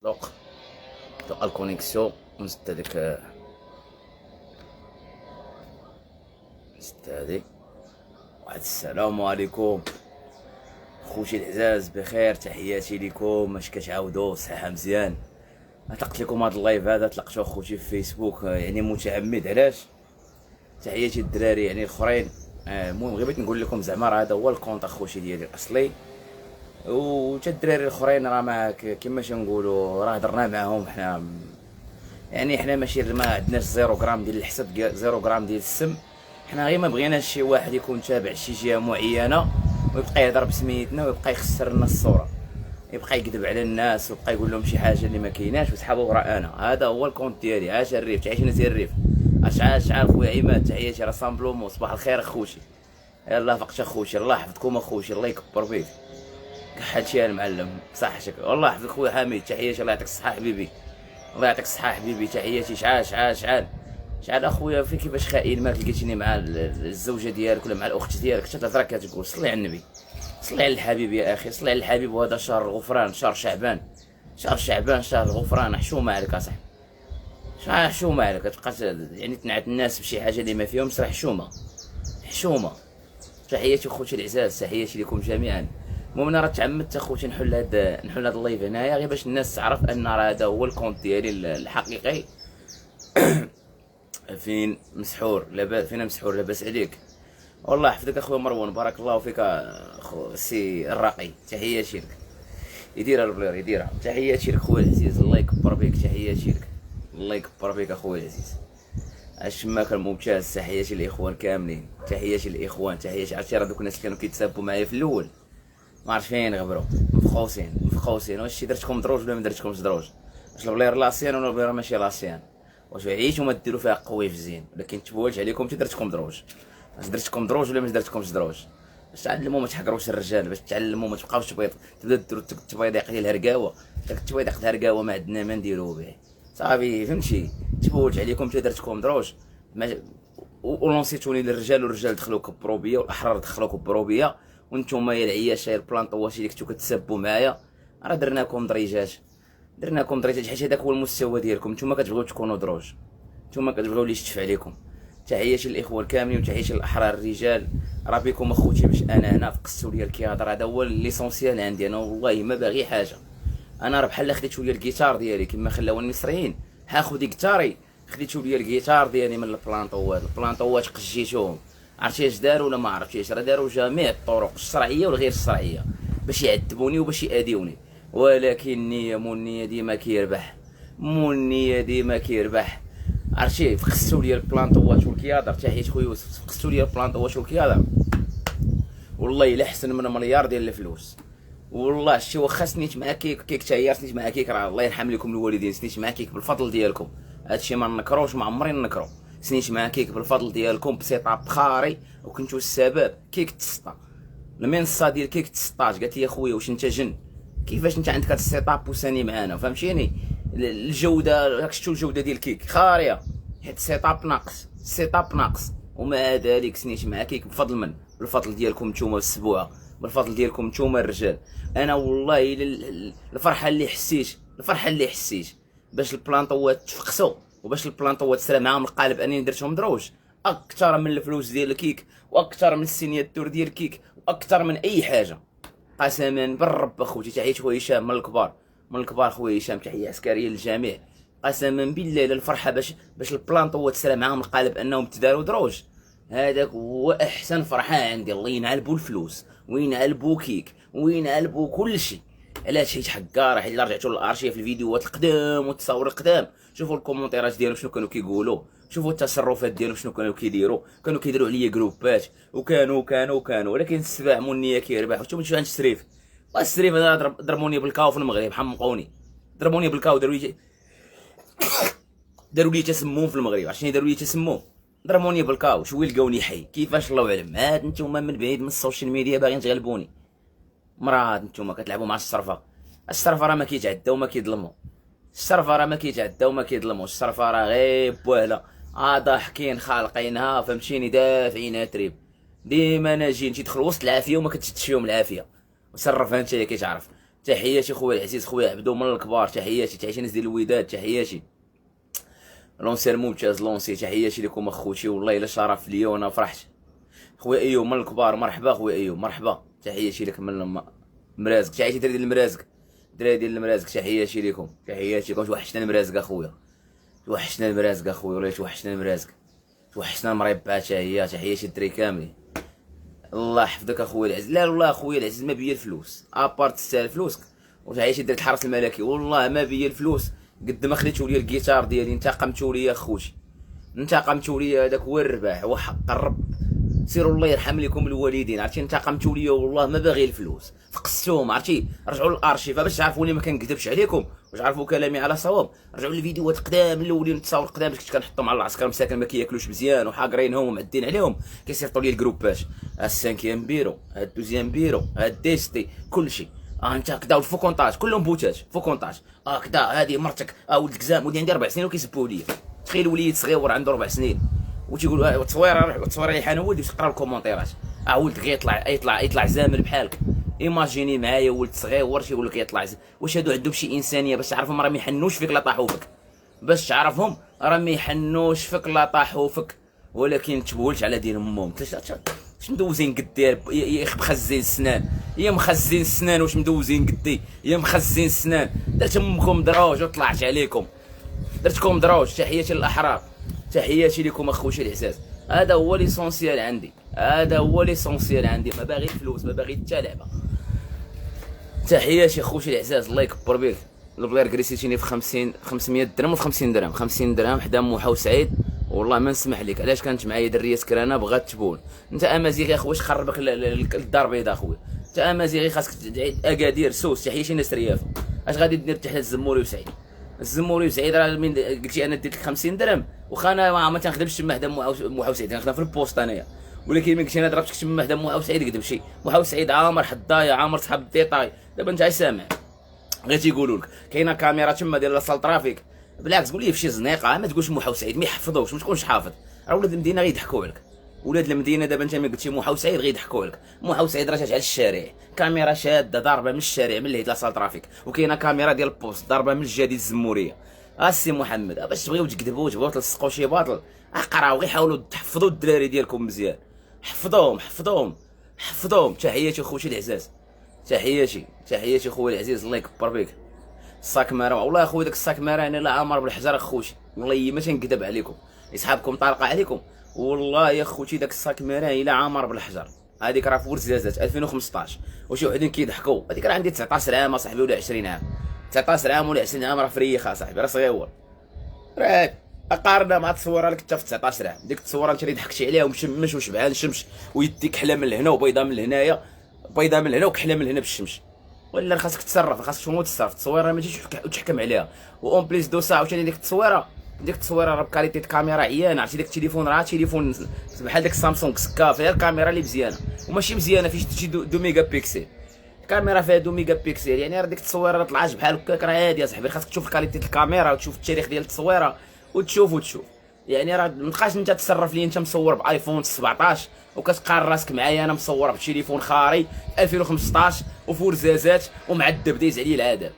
لوق الكونيكسيون ونزد هذيك نزد هادي. واحد السلام عليكم خوتي العزاز، بخير، تحياتي لكم. اش كتعاودوا؟ صحه مزيان؟ عتقت لكم هذا اللايف هذا طلقتو خوتي في فيسبوك، يعني متعمد. علاش؟ تحياتي الدراري يعني الاخرين. المهم غير بغيت نقول لكم زعما راه هذا هو الكونط اخوتي ديالي الاصلي، و حتى الدراري الاخرين راه ما كيما تنقولوا راه هضرنا معاهم. حنا يعني حنا ماشي ما عندناش 0 غرام ديال الحسد، 0 غرام ديال السم. حنا غير ما بغيناش شي واحد يكون تابع شي جهه معينه ويبقى يهضر بسميتنا ويبقى يخسر لنا الصوره، يبقى يكذب على الناس ويبقى يقول لهم شي حاجه اللي ما كايناش وسحابو راه هذا هو الكونت ديالي. عاش الريف، تعيش ناس الريف. شحال خويا عماد، تحياتي راسامبلومون. صباح الخير اخوتي، يلاه فقت اخوتي، الله يحفظكم اخوتي، الله يكبر فيك. كحلتي يا المعلم، صحتك، والله يحفظك خويا حميد، تحياتي، الله يعطيك الصحه حبيبي، الله يعطيك الصحه حبيبي، تحياتي. شحال اخويا في كيفاش خائن ما لقيتيني مع الزوجه ديالك ولا مع الاخت ديالك حتى تهضر كتقول صلي على النبي، صلي على الحبيب يا اخي، صلي على الحبيب. وهذا شهر الغفران، شهر شعبان، شهر الغفران. حشومه عليك اصاحبي، حشومه عليك، تبقى يعني تنعت الناس بشي حاجه اللي ما فيهمش، راه حشومه. تحياتي خوتي العزاز، تحياتي لكم جميعا. المهم انا راه تعمدت اخوتي نحل هذا اللايف هنايا غير باش الناس تعرف ان راه هذا هو الكونت ديالي الحقيقي. فين مسحور لاباس عليك، والله يحفظك اخويا مروان، بارك الله فيك اخو السي الراقي، تحياتي لك. يديرها البلير يديرها، تحياتي لك خويا العزيز، الله يكبر بك، تحياتي لك، الله يكبر بك اخويا العزيز. الشماك الممتاز، تحياتي للاخوان كاملين، تحياتي للاخوان، تحياتي. عرفتي راه دوك الناس اللي كانوا كيتسابوا معايا في الاول ما عرفت فين غبروا، مفخوسين. واش درتكم دروج ولا ما درتكمش دروج؟ واش البلير لاسيان ولا البلير ماشي لاسيان؟ واش عييتو ما ديروا فيها قوي في الزين؟ ولكن تبولت عليكم حتى درتكم دروج. واش درتكم دروج ولا ما درتكمش دروج؟ باش تعلموا ما تحقروش الرجال، باش تعلموا ما تبقاوش تبيض، تبدا ديروا التبيضيق ديال الهرقاوه. داك التبيضيق ديال الهرقاوه ما عندنا ما نديروه به، صافي فهمتي. تبولت عليكم حتى درتكم دروج ولونسيتوني للرجال، والرجال دخلوا كبروا بيا والاحرار دخلوا كبروا بيا، وانتم يا العياشه البلانطوات اللي كنتو كتسبوا معايا راه درناكم دريجات حيت هذاك هو المستوى ديالكم. نتوما كتبغيو تكونوا دروج، نتوما كتبغيو اللي يشتف عليكم. تحياتي للاخوه الكاملين وتحياتي للاحرار الرجال، راه بكم اخوتي باش انا هنا فقستوا لي الكيادر. هذا هو ليسونسيال عندي انا، والله ما باغي حاجه. انا راه بحال خديت شويه الجيتار ديالي كما خلاو المصريين، هاخذ جيتاري، خديتو ليا الجيتار ديالي من البلانطوات قجيتوهم. عرفتي اش داروا ولا ما عرفتيش؟ راه داروا جميع الطرق الشرعيه والغير الشرعيه باش يعذبوني وباش يأذيوني، ولكن النيه النيه ديما كيربح. عرفتي فقستوا لي البلانطوات والكيادر، تحيت خويا يوسف، فقستوا لي البلانطوات والكيادر والله الا احسن من مليار ديال الفلوس. والله شتي واخا سنيت مع كيك تاهي سنيت مع كيك، راه الله يرحم لكم الوالدين، سنيت مع كيك بالفضل ديالكم. هادشي ما نكروش، ما عمري نكرو. سنيت مع كيك بالفضل ديالكم بسيطاب بخاري، وكنتو السبب. كيك تسطا المنصه ديال كيك تسطاج، قالت لي خويا واش انت جن؟ كيفاش انت عندك هاد السيطاب وساني معانا؟ فهمتيني الجوده، راك شفتوا الجوده ديال كيك خاريه، حيت السيطاب ناقص. ومع ذلك سنيت مع كيك بفضل من؟ بالفضل ديالكم نتوما السبوعه، بالفضل ديالكم نتوما الرجال. انا والله الفرحه اللي حسيت باش البلانطوات تفقسوا وباش البلانطوات تسرى معاهم القالب انني درتهم دروج اكثر من الفلوس ديال الكيك، واكثر من السينياتور ديال الكيك، واكثر من اي حاجه. قسما بالرب اخوتي، تحية خويا هشام من الكبار خويا هشام، تحيه عسكريه للجميع. قسما بالله الفرحه باش البلانطوات تسرى معاهم القالب انهم تداروا دروج، هذاك هو احسن فرحه عندي. الله ينعلبوا الفلوس وينعلبوا كيك وينعلبوا كل شيء. علاش؟ حيت حكاره. حيت رجعتوا للارشيف الفيديوهات القدام والتصاور القدام، شوفوا الكومونتيرات ديالهم شنو كانوا كيقولوا، شوفوا التصرفات ديالهم شنو كانوا كيديروا عليا جروبات، وكانوا ولكن السبع منيه كيربح. وانتم شنو السريف؟ السريف هذا ضربوني بالكاو في المغرب، حمقوني، ضربوني بالكاو، داروا لي تسمم في المغرب. عشان داروا لي تسمم؟ ضربوني بالكاو، شوي لقاوني حي، كيفاش الله اعلم. هاد نتوما من بعيد من السوشيال ميديا باغيين تغلبوني. مراد نتوما كتلعبوا مع الصرفه راه ما كيتعدى وما كيظلموا، الصرفه راه غير بوهله، ضاحكين خالقينها، فهمتيني، دافعينها تريب. ديما ناجيين تيدخلوا وسط العافيه وما كتشدش فيهم العافيه، وصرفها انت اللي كتعرف. تحياتي خويا العزيز، خويا عبدو من الكبار، تحياتي الناس ديال الوداد، تحياتي لونسي الممتاز لونسي، تحياتي لكم اخوتي، والله الا شرف ليا وانا فرحت. خويا ايوب من الكبار، مرحبا خويا ايوب مرحبا، تحياتي لك من مرازق، تحياتي الدراري ديال المرازق، الدراري ديال المرازق تحياتي لكم، تحياتي لكم. توحشنا المرازق اخويا، توحشنا المرازق اخويا، والله توحشنا المرازق، توحشنا المريبعه حتى هي، تحياتي الدراري كاملين. الله يحفظك اخويا العزيز. لا والله اخويا العزيز ما بيا الفلوس ابارت تستاهل فلوسك، وتعيشي درت الحرس الملكي، والله ما بيا الفلوس قد ما خديتو ليا الكيتار ديالي، انتقمتو ليا اخوتي، انتقمتو ليا، هذاك هو الرباح وحق الرب. سيروا الله يرحم لكم الوالدين، عرفتي انتقمتو ليا والله ما باغي الفلوس، فقستوهم عرفتي. رجعوا للارشيف باش تعرفوني ما كنكذبش عليكم، باش تعرفوا كلامي على صواب. رجعوا للفيديوهات قدام الاولين، التصاور قدام كنت كنحطهم على العسكر مساكن ما كياكلوش مزيان وحاقرينهم ومعدين عليهم، كيصيفطوا لي الجروبات، السانكيام بيرو، الدوزيام بيرو، الديستي، كلشي. انت كدا فو كونطاج كلهم بوتات فو كونطاج، كدا هذه مرتك، ولدك زام، ولدي عندي 4 سنين وكيسبوا لي. تخيل وليد صغير عنده 4 سنين وتيقول تصويره لي حنا ولدي، تقرا الكومونتيرات، ولدك غيطلع زامل بحالك. ايماجيني معايا ولد صغير تيقول لك يطلع واش هادو عندهم شي انسانيه باش تعرفهم راه ما يحنوش فيك لا طاحوا فيك، باش تعرفهم راه ما يحنوش فيك لا طاحوا فيك، ولكن تبولت على دين امهم. واش مدوزين قدي يا اخي مخزين السنان، يا مخزين السنان، واش مدوزين قدي يا مخزين السنان. درت امكم دروج وطلعت عليكم، درتكم دروج. تحياتي للاحرار، تحياتي لكم اخوتي العزاز. هذا هو ليسونسيال عندي، هذا هو ليسونسيال عندي، ما باغي الفلوس، ما باغي حتى لعبه. تحياتي خوتي العزاز، الله يكبر بك. البلير كريسيتيني في 500 درهم و 50 درهم، 50 درهم حدا موحى وسعيد، والله ما نسمح لك. علاش كانت معايا دريه سكرانه بغات تبول؟ انت امازيغي اخويا، واش خربك الدار البيضاء اخويا؟ انت امازيغي خاصك اكادير سوس. تحياتي ناس ريافه، اش غادي دير تحت الزموري وسعيد؟ الزموري وسعيد راه من قلتي انا ديت لك 50 درهم، واخا انا ما تنخدمش تما حدا موحى وسعيد، كنخدم في البوست انايا، ولكن ملي قلتي انا ضربتك تما حدا موحى وسعيد كذب شي. موحى وسعيد عامر حدايا، عامر صحاب الديطاي. دابا انت سامع غير تيقولوا لك كاينه كاميرا تما ديال لاصال ترافيك، بالعكس قول لي في شي زنيقه، ما تقولش موحى وسعيد، ما يحفظوش، ما تكونش حافظ. راه ولاد المدينه غيضحكوا عليك، ولاد المدينه دابا انت ملي قلتي موحى وسعيد غيضحكوا عليك. موحى وسعيد راه جات على الشارع، كاميرا شاده ضاربه من الشارع من اللي لاصال ترافيك، وكاينه كاميرا ديال البوست ضاربه من الجهه ديال الزموريه. السي محمد باش تبغيو تكذبوا تبغيو تلصقوا شي باطل، اقراو غير حاولوا تحفظوا الدراري ديالكم مزيان، حفظوهم. تحياتي خوتي العزاز، تحياتي خويا العزيز، الله يكبر بك. الصاك مره والله اخويا، داك الصاك مره انا لا عامر بالحجر اخوتي، والله ما تنكذب عليكم، يسحابكم طالقه عليكم، والله يا خوتي داك الصاك مره الا عامر بالحجر. هذيك راه فور زازات 2015، وشي وحدين كيضحكوا، هذيك راه عندي 19 عام اصاحبي ولا 20 عام، 19 عام ولا 20 عام راه فريخه صاحبي، راه صغيور. راه اقارنا مع التصويره اللي كنت في 19 عام، ديك التصويره انت اللي ضحكتي عليها ومشمش وشبعان شمش، ويديك حله من لهنا وبيضه من لهنايا، بيضه من لهنا وكحله من لهنا بالشمس. ولا خاصك تصرف، خاصك تموت تصرف. التصويره ما تجيش وتحكم عليها. واون بليس دو ساعه عاوتاني ديك التصويره راه بكاليتي الكاميرا عيانه، عرفتي داك التليفون راه تليفون بحال داك سامسونج سكا، فيها الكاميرا اللي مزيانه وماشي مزيانه، فيه شي 2 ميجا بيكسل، الكاميرا فيها 2 ميجا بيكسل، يعني راه ديك التصويره راه طلعات بحال هكاك راه عادي اصاحبي. خاصك تشوف كاليتي الكاميرا وتشوف التاريخ ديال التصويره وتشوف يعني راه مابقاش انت تصرف لي انت مصور بايفون 17 وكتقارن راسك معايا انا مصور بتليفون خاري 2015 وفور زازات ومعذب دايز عليه العذاب.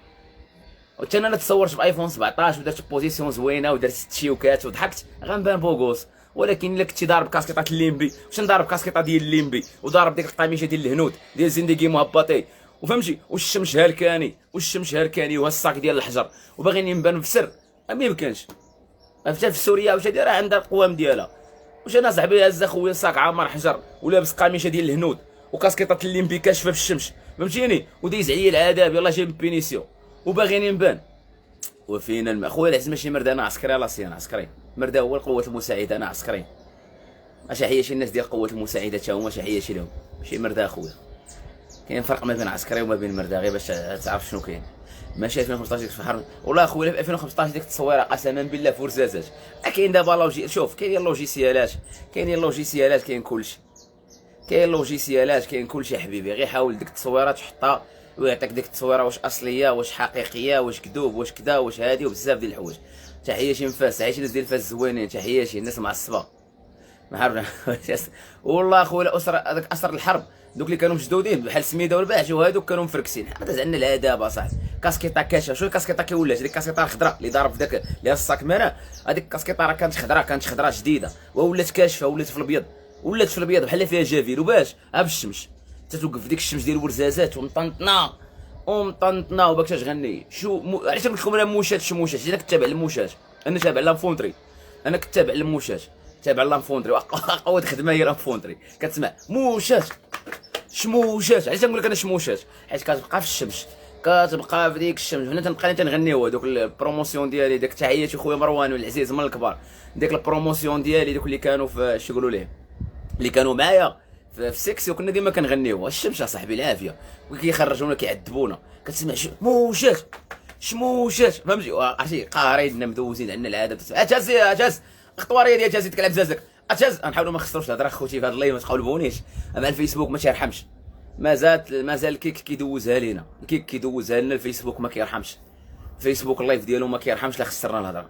وحتى انا تصورت بايفون 17 ودرت بوزيسيون زوينه ودرت تشيوكات وضحكت غنبان بوغوس، ولكن الا كنتي ضارب كاسكيطه الليمبي، واش نضارب كاسكيطه ديال الليمبي وضارب ديك القميشه ديال الهنود ديال زندقي مهبطي وفهمتي، والشمس هالكاني والصاك ديال الحجر وباغيني نبان بسر، ما يمكنش. عرفتها في سوريا واش راه عندها القوام ديالها، واش انا صاحبي هز خويا صاك عامر حجر ولابس قميشه ديال الهنود وكاسكيطه الليمبي كاشفه في الشمس فهمتيني، ودايز عليا العذاب يلاه جايب بينيسيون وباغيني نبان. وفينا الماء خويا العزيز، ماشي مرد انا عسكري، لا سي انا عسكري، مرد هو القوات المساعده، انا عسكري. اش حياتي الناس ديال القوات المساعده حتى هما حياتي لهم، ماشي مرد اخويا. كاين فرق ما بين عسكري وما بين مرد، غير باش تعرف شنو كاين. ماشي 2015 ديك الحرب والله اخويا، في 2015 ديك التصويره قسما بالله فرزازات. كاين دابا لوجي، شوف كاين اللوجيسيالات، كاين كلشي، كاين كلشي حبيبي. غير حاول ديك التصويرات تحطها ويعطيك ديك التصويره واش اصليه واش حقيقيه واش كذوب واش كذا واش هادي وبزاف ديال الحوايج. تحياتي من فاس، تحياتي الناس ديال فاس زوينين، تحياتي الناس معصبه ما عرفنا والله اخويا هذاك اسر الحرب دوك اللي كانوا مشدودين بحال سميده والباحث وهادوك كانوا مفركسين. حنا عندنا الاداب اصاحبي. كاسكيطه كاشفه. شو الكاسكيطه كي ولات؟ ديك الكاسكيطه الخضراء اللي ضارب في داك اللي الساكمانه، هذيك الكاسكيطه راه كانت خضراء جديده وولات كاشفه، ولات في الابيض، ولات في الابيض بحال فيها جافيل. وباش بالشمس تتوقف في ديك الشمس ديال الورزازات ومطنطنا وباك تغني. علاش قلت لكم انا موشات شموشات؟ انا كنت تابع للموشات، انا تابع لانفونتري، انا كنت تابع للموشات، تابع لانفونتري اقوى خدمه هي لانفونتري. كتسمع موشات شموشات. علاش نقول لك انا شموشات؟ حيت كتبقى في الشمس، كتبقى في ديك الشمس. هنا تنبقى تنغنيو هذوك البروموسيون ديالي. داك تحياتي خويا مروان والعزيز من الكبار. ديك البروموسيون ديالي دوك اللي كانوا في شو يقولوا ليه، اللي كانوا معايا في السكسي، وكنا ديما كنغنيو الشمس اصاحبي العافيه، وكيخرجونا كيعذبونا. كتسمع شموشات شموشات، فهمتي؟ عرفتي قارينا مدوزين عندنا العاده. اجاز اخطواريه ديال جازي تكلعب زازك اجاز. نحاولوا ما نخسروش الهضره خوتي في هذا اللايف، ما تقولبونيش. اما الفيسبوك ما تيرحمش، مازال الكيك كيدوزها لينا، الكيك كيدوزها لنا. الفيسبوك ما كيرحمش، الفيسبوك اللايف ديالو ما كيرحمش. لا خسرنا الهضره.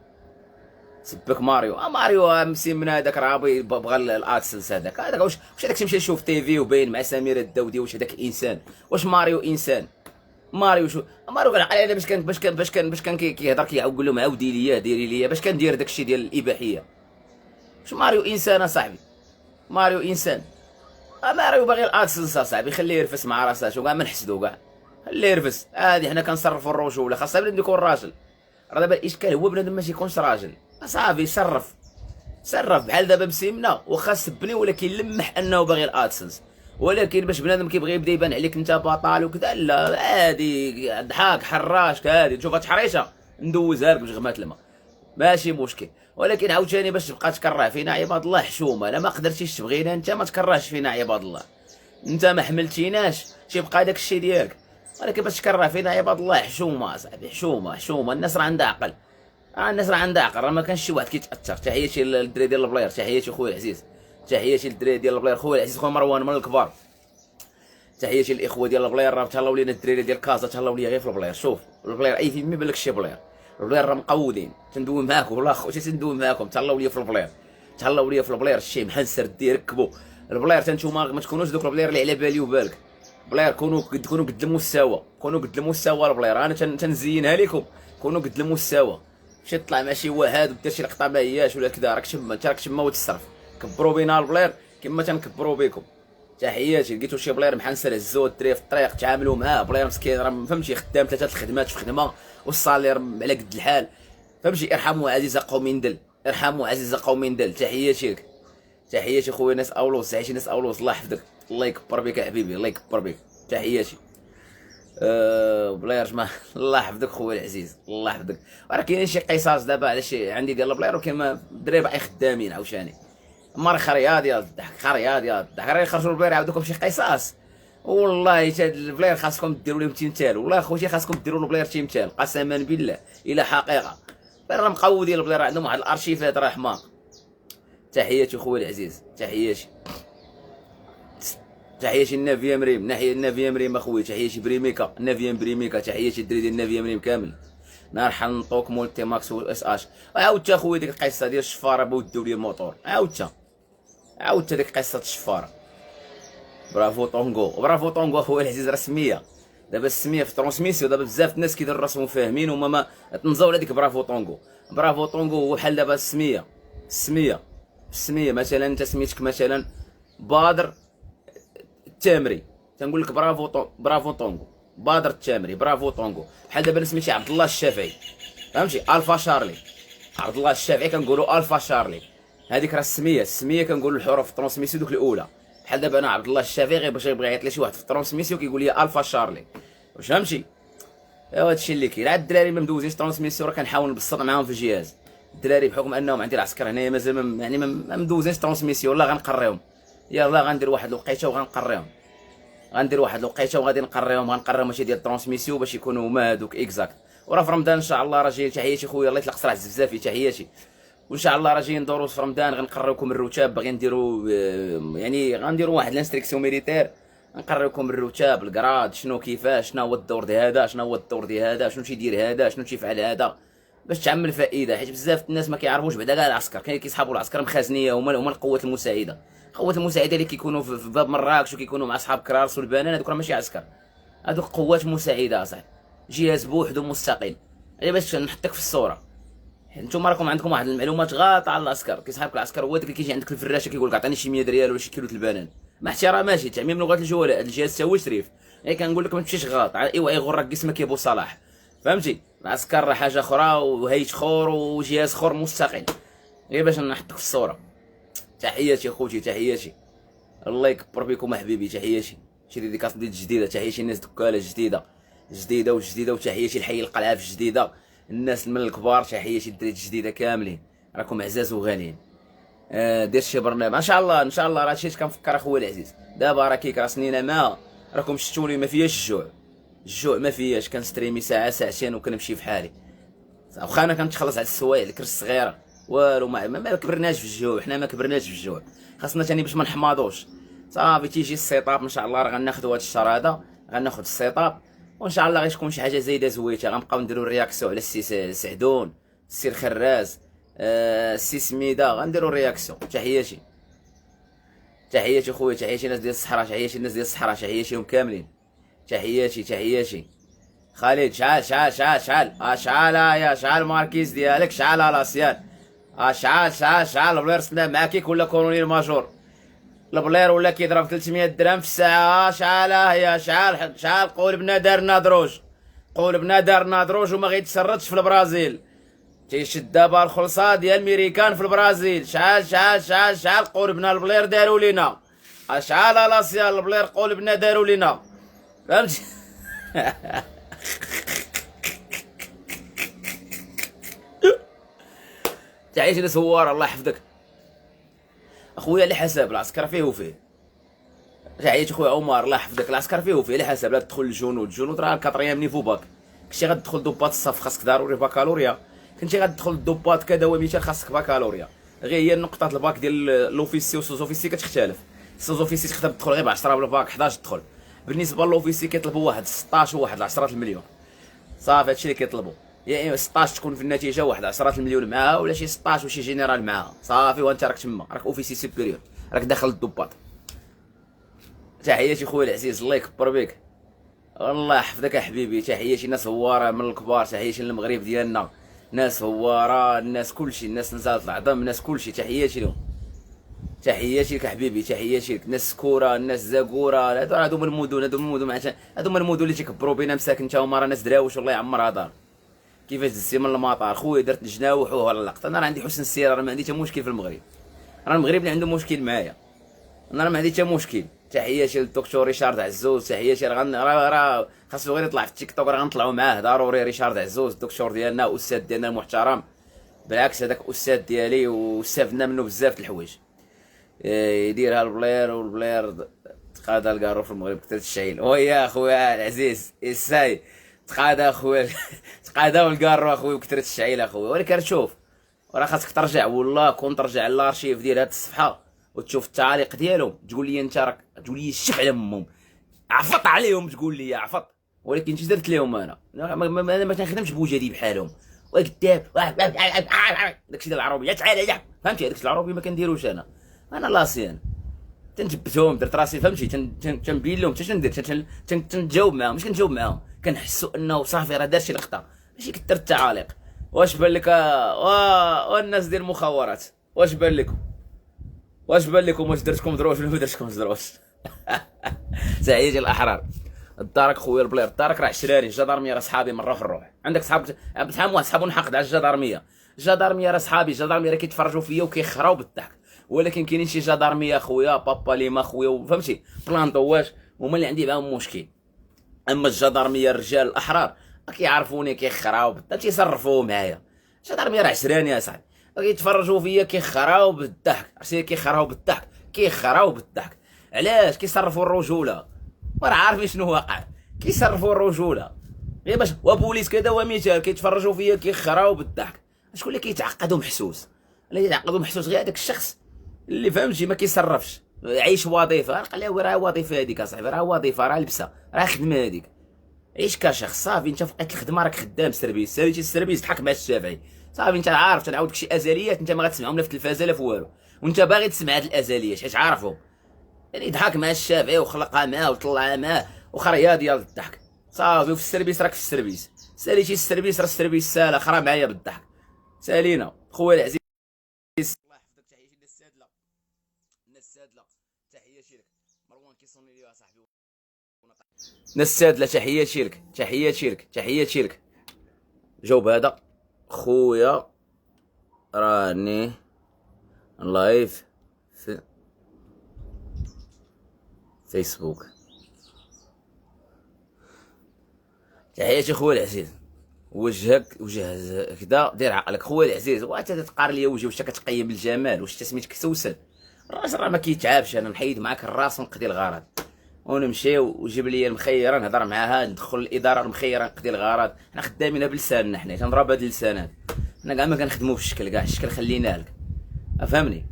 سبك ماريو مسيمنا هذاك راه بغى الادسنس هذاك واش هذاك تمشي تشوف تيفي وباين مع سميره الداودي؟ واش هذاك انسان؟ واش ماريو انسان؟ ماريو شو ماريو قال على باش كان كيهضر كيقول لهم عاودي ليا ديري ليا، باش كان دير داكشي ديال الاباحيه. واش ماريو انسان اصاحبي؟ ماريو انسان؟ ماريو باغي الادسنس اصاحبي، خليه يرفس مع راساتو كاع، ما نحسدو كاع، خليه يرفس عادي. حنا كنصرفوا الرجوله، خاصها بنادم يكون راجل. راه دابا الاشكال هو بنادم ما يكونش راجل صافي. صرف بحال دابا مسيمنا واخا سبني، ولكن لمح انه باغي الادسنس. ولكن باش بنادم كيبغي يبدا يبان عليك انت بطال وكذا، لا عادي ضحاك حراش عادي. تشوف هاد حريشه ندوزها لك بجغمات الماء ماشي مشكل. ولكن عاوتاني باش تبقى تكره فينا عباد الله حشومه. لا ما قدرتيش تبغينا انت ما تكرهش فينا عباد الله. انت ما حملتيناش تيبقى داك الشيء ديالك. ولكن باش تكره فينا عباد الله حشومه صاحبي، حشومه. الناس راه عندها عقل، الناس راه عندها عقل، راه ما كانش شي واحد كيتاثر. تحياتي للدراري ديال البلاير، تحياتي خويا العزيز، تحياتي للدراري ديال البلاير، خويا العزيز خويا مروان من الكبار. تحياتي للاخوه ديال البلاير، راه تهلاو لينا الدراري ديال كازا، تهلاو ليا غير في البلاير. شوف البلاير اي فيلم ما يبان لك شي بلاير، البلاير راه مقودين. تندوي معاكم والله خوتي، تندوي معاكم. تهلاو ليا في البلاير، تهلاو ليا في البلاير. الشي محنسر دير ركبوا البلاير. نتوما ما تكونوش دوك البلاير اللي على بالي وبالك. بلاير كونوا قد المستوى، كونوا قد المستوى. البلاير انا تنزينها لكم، كونوا قد المستوى. مشي تطلع مع شي واحد ودير شي لقطه ما هياش ولا كذا، راك تما انت، راك تما وتصرف. كبروا بينا البلاير كما تنكبروا بكم. تحياتي. لقيتو شي بلاير محنسر هزوه الدراري في الطريق، تعاملوا معاه. بلاير مسكين راه ما فهمتي، خدام 3 الخدمات في خدمه والصالير على قد الحال، فهمتي؟ ارحموا عزيزه قومي ندل، ارحموا عزيزه قومي ندل. تحياتي لك، تحياتي خويا ناس اولوس، تحياتي ناس اولوس. الله يحفظك، الله يكبر بك يا حبيبي، الله يكبر بك. تحياتي بلاير جماعه. الله يحفظك خويا العزيز، الله يحفظك. راه كاينين شي قصص دابا على شي عندي ديال البلاير، وكاين الدراري باقي خدامين عاوتاني. مار خرياض يا الضحك، خرياض يا الضحك، راه يخرجوا البلاير يعاودوكم شي قصص. والله حتى البلاير خاصكم ديروا لهم تيمثال، والله خوتي خاصكم ديروا البلاير تيمثال قسما بالله الى حقيقه. راه مقودين البلاير، عندهم واحد الارشيفات راه حماق. تحياتي خويا العزيز، تحياتي. تحياتي النافيه مريم، ناحيه النافيه مريم اخويا. تحياتي بريميكا، النافيه بريميكا. تحياتي الدراري ديال النافيه مريم كامل. نار حنطوك مولتي ماكس و اس اش. عاودت اخويا ديك القصه ديال الشفاره بودو لي الموطور، عاودت ديك قصه الشفاره. برافو طونغو، برافو طونغو اخويا العزيز. راه سميه دابا، السميه في ترونسميسيو دابا بزاف الناس كيديروا راسهم فاهمين وما ما تنزاو على ديك برافو طونغو. برافو طونغو هو بحال دابا السميه مثلا انت سميتك مثلا بدر التامري، تنقول لك برافو طونغو، بدر التامري، برافو طونغو. بحال دابا سميتي عبد الله الشافعي، فهمتي؟ الفا شارلي، عبد الله الشافعي كنقولوا الفا شارلي. هذيك راه السميه كنقولوا الحروف الترونسميسيو دوك الاولى. بحال دابا انا عبد الله الشافعي غير باش يبغي يعيط لي شي واحد في الترونسميسيو كيقول لي الفا شارلي، واش فهمتي؟ ايوا هادشي اللي كاين. عاد الدراري ما مدوزينش ترونسميسيو راه كنحاول نبسط معاهم في الجهاز. الدراري بحكم انهم عندي العسكر هنايا مازال يعني ما مدوزينش ترونسميسيو، والله غنقريهم. يلاه غندير واحد الوقيته وغنقريهم، وغادي نقريهم ماشي ديال الترونسميسيو باش يكونوا هما هادوك اكزاكت. وراه في رمضان ان شاء الله راه جايين. تحياتي خويا الله يطلق صراحه الزفزافي، تحياتي. وان شاء الله راه جايين دروس في رمضان، غنقريوكم الرتاب. باغي نديروا يعني غنديروا واحد لانستريكسيون ميليتير، نقريوكم الرتاب الكراد، شنو كيفاش، شنو هو الدور ديال هذا، شنو هو الدور ديال هذا، شنو تيدير هذا، شنو تيفعل هذا، باش تعمل فائده. حيت بزاف الناس ما كيعرفوش بعدا كاع العسكر، كاين كيصحابوا العسكر مخازنيه هما القوات المساعده. قوات المساعده اللي كيكونوا في باب مراكش وكيكونوا مع اصحاب كرارس والبنان، هذوك راه ماشي عسكر، هذوك قوات مساعده اصاحبي، جهاز بوحدو مستقل. باش نحطك في الصوره، نتوما راكم عندكم واحد المعلومات غلط على العسكر. كيصحابك العسكر هو داك اللي كيجي عندك الفراشه كيقول لك عطيني شي 100 ريال ولا شي كيلو البنان، مع احتراماتي تعميم لغه الجولاء، هذا الجهاز تا هو شريف. غير كنقول لك ما تمشيش غلط، ايوا يغرك جسمك يا بو صلاح، فهمتي؟ العسكر راه حاجه اخرى وهيت اخر وجهاز اخر مستقل. غير باش نحطك في الصوره. تحياتي خوتي، تحياتي، الله يكبر بكم حبيبي، تحياتي. شي ديديكاس ديال الجديده، تحياتي الناس دكاله جديده جديده وجديده، وتحياتي لحي القلعه في جديده، الناس من الكبار، تحياتي الدراري الجديده كاملين، راكم عزاز وغاليين. دير شي برنامج ان شاء الله، ان شاء الله. راه هادشي كنفكر اخويا العزيز، دابا راه كيك راه سنينه ما راكم شفتوني ما فياش الجوع ما فياش، كنستريمي ساعه ساعتين وكنمشي في حالي. واخا انا كنتخلص على السوايع الكرش الصغيره والو، ما كبرناش في الجوع، حنا ما كبرناش في الجوع، خاصنا ثاني باش ما نحماضوش. صافي تيجي السيطاب ان شاء الله، راه غناخذوا هاد الشهر هذا، غناخذ السيطاب، وان شاء الله غتكون شي حاجه زايده زويته. غنبقاو نديرو رياكسيون على السي سعدون، السي الخراز، السي سميده، غنديرو رياكسيون. تحياتي، تحياتي خويا، تحياتي الناس ديال الصحراء، تحياتي الناس ديال الصحراء، تحياتيهم كاملين، تحياتي تحياتي. خالد شعل شعل شعل شعل شعل يا شعل ماركيز ديالك، شعل لاسيان، شعل شعل شعل. البلير سنا معاك ولا كولونيل ماجور، البلير ولا كيضرب 300 درهم في الساعه. شعل يا شعل شعل. قول بنادر نادروج، قول بنادر نادروج وما غيتسردش في البرازيل، تيشد دابا الخلصه ديال الميريكان في البرازيل. شعل شعل شعل شعل. قول بنا البلير داروا لينا، شعل لاسيان البلير قول بنا داروا لينا، فهمتي؟ تعيش السوار الله يحفظك اخويا، على حساب العسكر فيه وفيه. تعيش اخويا عمر الله يحفظك، العسكر فيه وفيه على حساب. لا تدخل الجنود راه الكاتريام نيفو باك، كنتي غتدخل دوبات الصف خاصك ضروري باكالوريا، كنتي غتدخل دوبات كدواميتال خاصك باكالوريا. غير هي نقطه الباك ديال لوفيسي وسوزوفيسي كتختلف. السوزوفيسي تقدر تدخل غير ب 10 بالباك، 11 تدخل. بالنسبه للوفيسي كيطلبوا واحد 16 وواحد 10 المليون، صافي هادشي اللي كيطلبوا. يا اما 16 تكون في النتيجه واحد 10 المليون معاها، ولا شي 16 وشي جينيرال معاها، صافي وانت راك تما، راك اوفيسي سوبيريور، راك داخل الضباط. تحياتي خويا العزيز، الله يكبر بك، الله يحفظك يا حبيبي. تحياتي ناس هواره من الكبار، تحياتي للمغرب ديالنا، ناس هواره، الناس كلشي، الناس نزالت العظم، الناس كلشي، تحياتي لهم، تحياتي لك حبيبي، تحياتي لك. ناس سكوره، الناس زاكوره، هادو من المدن، هادو من المدن اللي تيكبروا بينا مساكن تا هما، راه ناس دراوش والله يعمرها دار. كيفاش دزتي من المطار خويا؟ درت الجناوح وهلقت. انا راه عندي حسن السيره، راه ما عندي حتى مشكل في المغرب، راه المغرب اللي عنده مشكل معايا، انا راه ما عندي حتى مشكل. تحياتي للدكتور ريشارد عزوز، تحياتي راه خاصو غير يطلع في التيك توك، راه غنطلعوا معاه ضروري. ريشارد عزوز الدكتور ديالنا، استاذ ديالنا المحترم، بالعكس هذاك استاذ ديالي واستفدنا منه بزاف د الحوايج. يديرها البلير، والبلير تقادا الكارو في المغرب كثرت الشعيل. ويا خويا العزيز الساي تقادا خويا تقادا الكارو اخويا وكثرت الشعيل اخويا. ولكن شوف راه خاصك ترجع، والله كون ترجع للارشيف ديال هاد الصفحه وتشوف التعاليق ديالهم، تقول لي انت راك، تقول لي الشف على امهم، عفط عليهم، تقول لي عفط. ولكن اش درت لهم انا؟ ما تنخدمش بوجدي بحالهم، وكذاب داكشي ديال العربيه تعال، فهمتي؟ هذاك العربي ما كنديروش انا لاسيان تنجبتهم، درت راسي فهمتي، تنبين لهم حتى ندير، تنجاوب معاهم، مش كنجاوب معاهم، كنحسوا انه صافي راه دار شي لقطه، ماشي كثر التعاليق. واش بان لك والناس ديال المخابرات، واش بان لكم؟ واش بان لكم؟ واش درتكم دروش ولا ما درتكمش دروش؟ تحياتي الاحرار. الدارك خويا البلير، الدارك راه عشراني، الجدارميه راه صحابي من الروح الروح. عندك صحاب بتحام واحد صحابو نحقد على الجدارميه راه صحابي، الجدارميه راه كيتفرجوا فيا وكيخراو بالضحك. ولكن كاينين شي جدارميه خويا بابا ليما خويا، فهمتي؟ بلانطواش هما اللي عندي معاهم مشكل. اما الجدارميه الرجال الاحرار كيعرفوني كيخراو بالضحك، تيصرفوا معايا. الجدارميه راه عشراني يا صاحبي، كيتفرجوا فيا كيخراو بالضحك، عرفتي؟ كيخراو بالضحك. علاش؟ كيصرفوا الرجوله، وراه عارفين شنو واقع، كيصرفوا الرجوله غير باش وبوليس كذا ومثال كيتفرجوا فيا كيخراو بالضحك. شكون اللي كيتعقدوا محسوس؟ اللي يتعقدوا محسوس غير هذاك الشخص اللي فهمتي ما كيصرفش، عيش وظيفه، قال له راه وظيفه هذيك اصاحبي، راه وظيفه، راه لبسه، راه خدمه هذيك، عيش كشخص. صافي انت في وقت الخدمه راك خدام سيرفيس، ساليتي السيرفيس تحك مع الشافعي، صافي انت عارف تنعاودك شي ازاليات انت ما غتسمعهم لا في التلفازه لا في والو. وانت باغي تسمع هاد الازليات حيت عارفهم. يعني ضحك مع الشافعي وخلقها معاه وطلعها معاه وخريا ديال الضحك صافي. وفي السربيس راك في السربيس، ساليتي السربيس راه السربيس سالا خرا معايا بالضحك. سالينا خويا العزيز. الله يحفظك. تحياتي للسادله، السادله تحياتي لك. مروان كيصوني لي صاحبي. السادله تحياتي لك، تحياتي لك، تحياتي لك. جاوب هذا خويا راني لايف في فيسبوك. تحياتي خويا العزيز. وجهك وجه كدا دير عقلك خويا العزيز. وانت تقار ليا وجهي واش كتقيم الجمال؟ واش انت سميتك سوسن؟ الراجل راه ما كيتعابش. انا نحيد معاك الراس ونقضي الغرض ونمشيو وجيب لي المخيره نهضر معاها ندخل الاداره المخيره نقضي الغرض. حنا خدامين بلساننا، حنا تنضرب هاد اللسانات. حنا كاع ما كنخدمو بالشكل، كاع الشكل خليناه لك فهمني.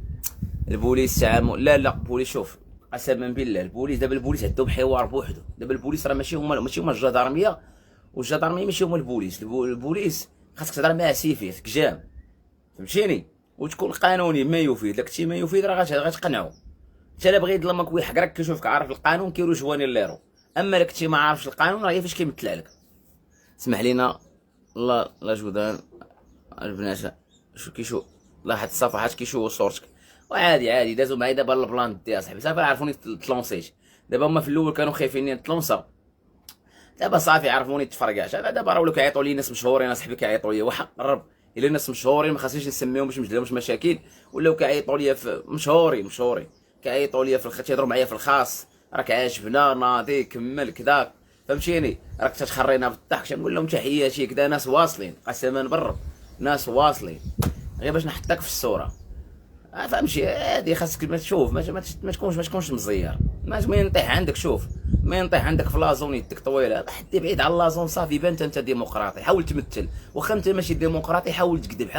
البوليس تعامل لا البوليس شوف قسما بالله البوليس دابا البوليس عندهم حوار بوحدو. دابا البوليس راه ماشي هما الجدارميه، والجدارميه ماشي هما البوليس. البوليس خاصك تهضر معاه سيفي كجام فهمتيني، وتكون قانوني ما يفيد. لك شي ما يفيد راه غتقنعو. انت الا بغى يظلمك ويحقرك كيشوفك عارف القانون كيرو جواني ليرو. اما لك انت ما عارفش القانون راه فاش كيمثل عليك. اسمح لينا الله جودان البنات شو كيشوف لاحظ الصفحات كيشوفوا صورتك وعادي عادي دازو معايا دابا البلان ديالي اصاحبي. صافي عرفوني تلونسيت. دابا هما في الاول كانوا خايفين نتلونسا، دابا صافي عرفوني تفرقعت. دابا راه ولاو كيعيطوا لي ناس مشهورين اصاحبي كيعيطوا لي وحق الرب الا ناس مشهورين ما خاصنيش نسميهم باش ما نديرلهمش مشاكل. ولاو كيعيطوا لي في مشهورين كيعيطوا لي في تيهضروا معايا في الخاص راك عاجبنا ناضي كمل كذا فهمتيني راك تتخرينا بالضحك. نقول لهم تحياتي كذا ناس واصلين قسما بالرب ناس واصلين غير باش نحطك في الصوره فهمتي. هادي خاصك ما تشوف ما تكونش مزير. ما ينطيح عندك شوف ما ينطيح عندك في لازون يدك طويله حدي بعيد على لازون صافي بان انت ديمقراطي. حاول تمثل واخا انت ماشي ديمقراطي. حاول تكذب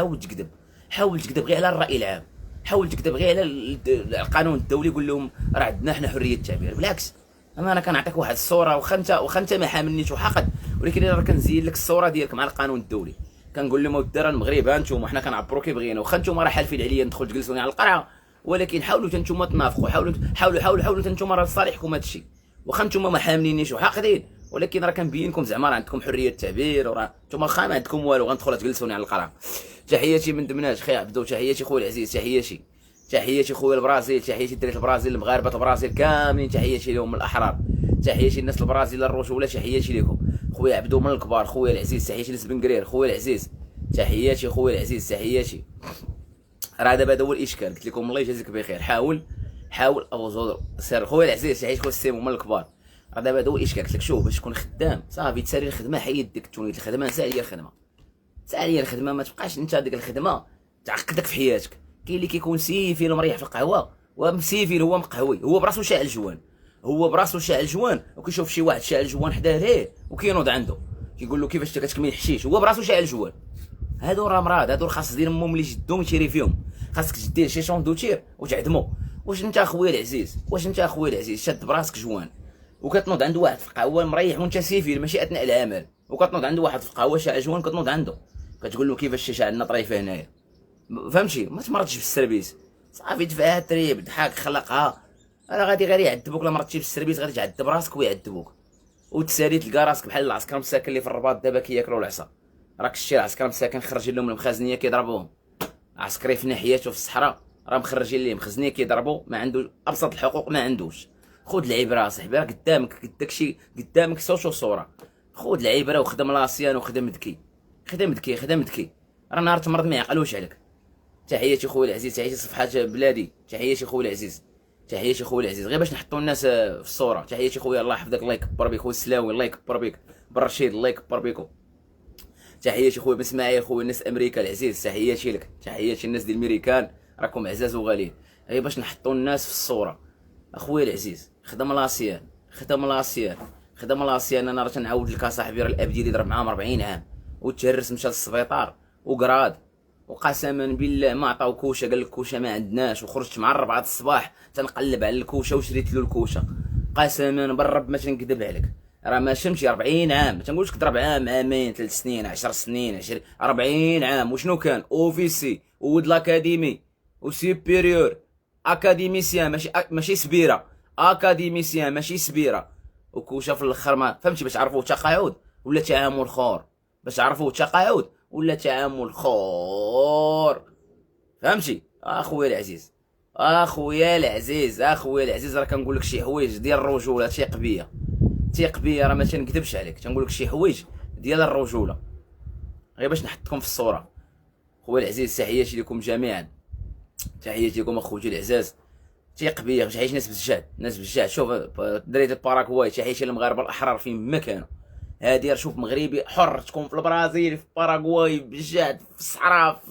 غير على الراي العام. حاول تكذب غير على القانون الدولي. قول لهم راه عندنا حنا حريه التعبير. بالعكس انا كنعطيك واحد الصوره واخا انت ما حاملنيش وحقد، ولكن راه كنزين لك الصوره ديالك مع القانون الدولي. كنقول لهم الدرا المغرب انتم حنا كنعبروا كي بغينا. واخا انتم راه حالفين عليا ندخل تجلسوني على القرعه، ولكن حاولوا انتم تنافقوا. حاولوا انتم راه لصالحكم هادشي. واخا انتم ما حاملينيش وحاقدين، ولكن راه كنبين لكم زعما راه عندكم حريه التعبير وراه انتم واخا ما عندكم والو غندخلوا تجلسوني على القرعه. تحياتي من دمناش خي عبدو. تحياتي خويا العزيز. تحياتي خويا البرازيل. تحياتي دريت البرازيل المغاربه البرازيل كاملين. تحياتي لهم الاحرار. تحياتي الناس البرازيل الرجوله. تحياتي لكم خويا عبدو من الكبار. خويا العزيز تحياتي لسبنكرير. خويا العزيز تحياتي. خويا العزيز تحياتي. راه دابا هذا هو الاشكال قلت لكم الله يجازيك بخير. حاول ابو زودر سير. خويا العزيز تحياتي خويا السيمو من الكبار. راه دابا هذا هو الاشكال قلت لك شوف باش تكون خدام صافي تسالي الخدمه حيد ديك التونيت. الخدمه ساليه الخدمه ما تبقاش انت ديك الخدمه تعقدك في حياتك. كاين اللي كيكون سيفيل ومريح في القهوه ومسيفيل هو مقهوي هو براسو شاعل جوان وكيشوف شي واحد شاعل جوان حداه ليه وكينوض عنده كيقول له كيفاش كتكمل الحشيش هو براسو شاعل جوان. هادو راه مراد. هادو خاص دير امهم اللي جدهم يتيري فيهم. خاصك تدير شي شوندوتير وتعدمو. واش انت اخويا العزيز شاد براسك جوان وكتنوض عند واحد في القهوه مريح وانت سيفيل ماشي اثناء العمل، وكتنوض عند واحد في القهوه شاعل جوان كتنوض عنده كتقول له كيفاش الشيشه عندنا طريفه هنايا فهمتي. ما تمرضش بالسربيس صافي دفعها تريب ضحك خلقها. راه غادي غير يعذبوك. لا مرضتي بالسربيس غادي تعذب راسك ويعذبوك وتسالي تلقى راسك بحال العسكر مساكن اللي في الرباط دابا كياكلوا العصا. راك شتي العسكر مساكن خرجين لهم المخازنيه كيضربوهم. عسكري في ناحيته في الصحراء راه مخرجين ليه مخزنيه كيضربوا ما عنده ابسط الحقوق ما عندوش. خذ العبره صاحبي راه قدامك داكشي قدامك صوره. خذ العبره وخدم لاسيان وخدم ذكي راه نهار تمرض ما يعقلوش عليك. تحياتي خويا العزيز. تحياتي صفحات بلادي. تحياتي خويا العزيز غير باش نحطوا الناس في الصوره. تحياتي خويا الله يحفظك الله يكبر بك. خويا السلاوي الله يكبر بك. بالرشيد الله يكبر بكم. تحياتي خويا بن اسماعيل. خويا الناس امريكا العزيز تحياتي لك. تحياتي الناس ديال الميريكان راكم عزاز وغاليين غير باش نحطوا الناس في الصوره. اخويا العزيز خدم لاسيان. انا راه تنعاود لك اصاحبي راه الاب ديالي ضرب معاهم 40 عام وتهرس مشى للسبيطار وقراد وقسما بالله ما عطاو كوشه. قال لك كوشه ما عندناش وخرجت مع 4 الصباح تنقلب على الكوشه وشريت له الكوشه. قسما بالرب ما تنكذب عليك راه ما شمشي 40 عام. ما تنقولش ضرب عامين 3 سنين 10 سنين 20 40 عام. وشنو كان اوفيسي وولد لاكاديمي وسوبيريور، اكاديميسيان ماشي سبيره، اكاديميسيان ماشي سبيره. وكوشه في الاخر ما فهمتي، باش عرفوا تقاعد ولا تعامل خور، باش عرفوا تقاعد ولا تعامل خور. فهمتي اخويا العزيز، اخويا العزيز، اخويا العزيز، راه كنقول لك شي حوايج ديال الرجوله. ثيق بيا، ثيق بيا، راه ما تنكذبش عليك، تنقول لك شي حوايج ديال الرجوله غير باش نحطكم في الصوره. خويا العزيز، تحياتي لكم جميعا، تحياتي لكم اخوتي العزاز. ثيق بيا، باش عايش ناس بجد، ناس بجد. شوف دريت الباراغواي، تحياتي للمغاربه الاحرار فين ما كانوا. هادي راه شوف مغربي حر، تكون في البرازيل، في باراغواي، بجد، في الصحراء،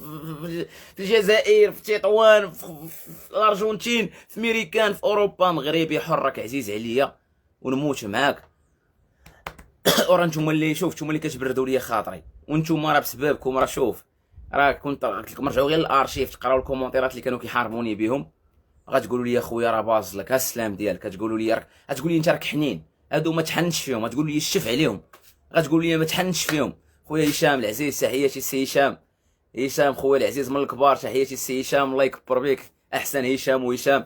في الجزائر، في تطوان، في الارجنتين، في ميريكان، في اوروبا، مغربي حر، راك عزيز عليا ونموت معاك. ورا نتوما اللي شوف، نتوما اللي كتبردوا ليا خاطري، وانتوما راه بسببكم، راه شوف، راه كنت قلت لكم رجعوا غير الارشيف تقراو الكومونتيرات اللي كانوا كيحاربوني بهم، غتقولوا لي خويا راه باز لك، ها السلام ديالك، كتقولوا لي راك، غتقول لي انت راك حنين، هادو ما تحنش فيهم، غتقول لي الشف عليهم، غتقول لي ما تحنش فيهم. خويا هشام العزيز، تحياتي السي هشام، هشام خويا العزيز من الكبار، تحياتي السي هشام، الله يكبر بك، احسن هشام. وهشام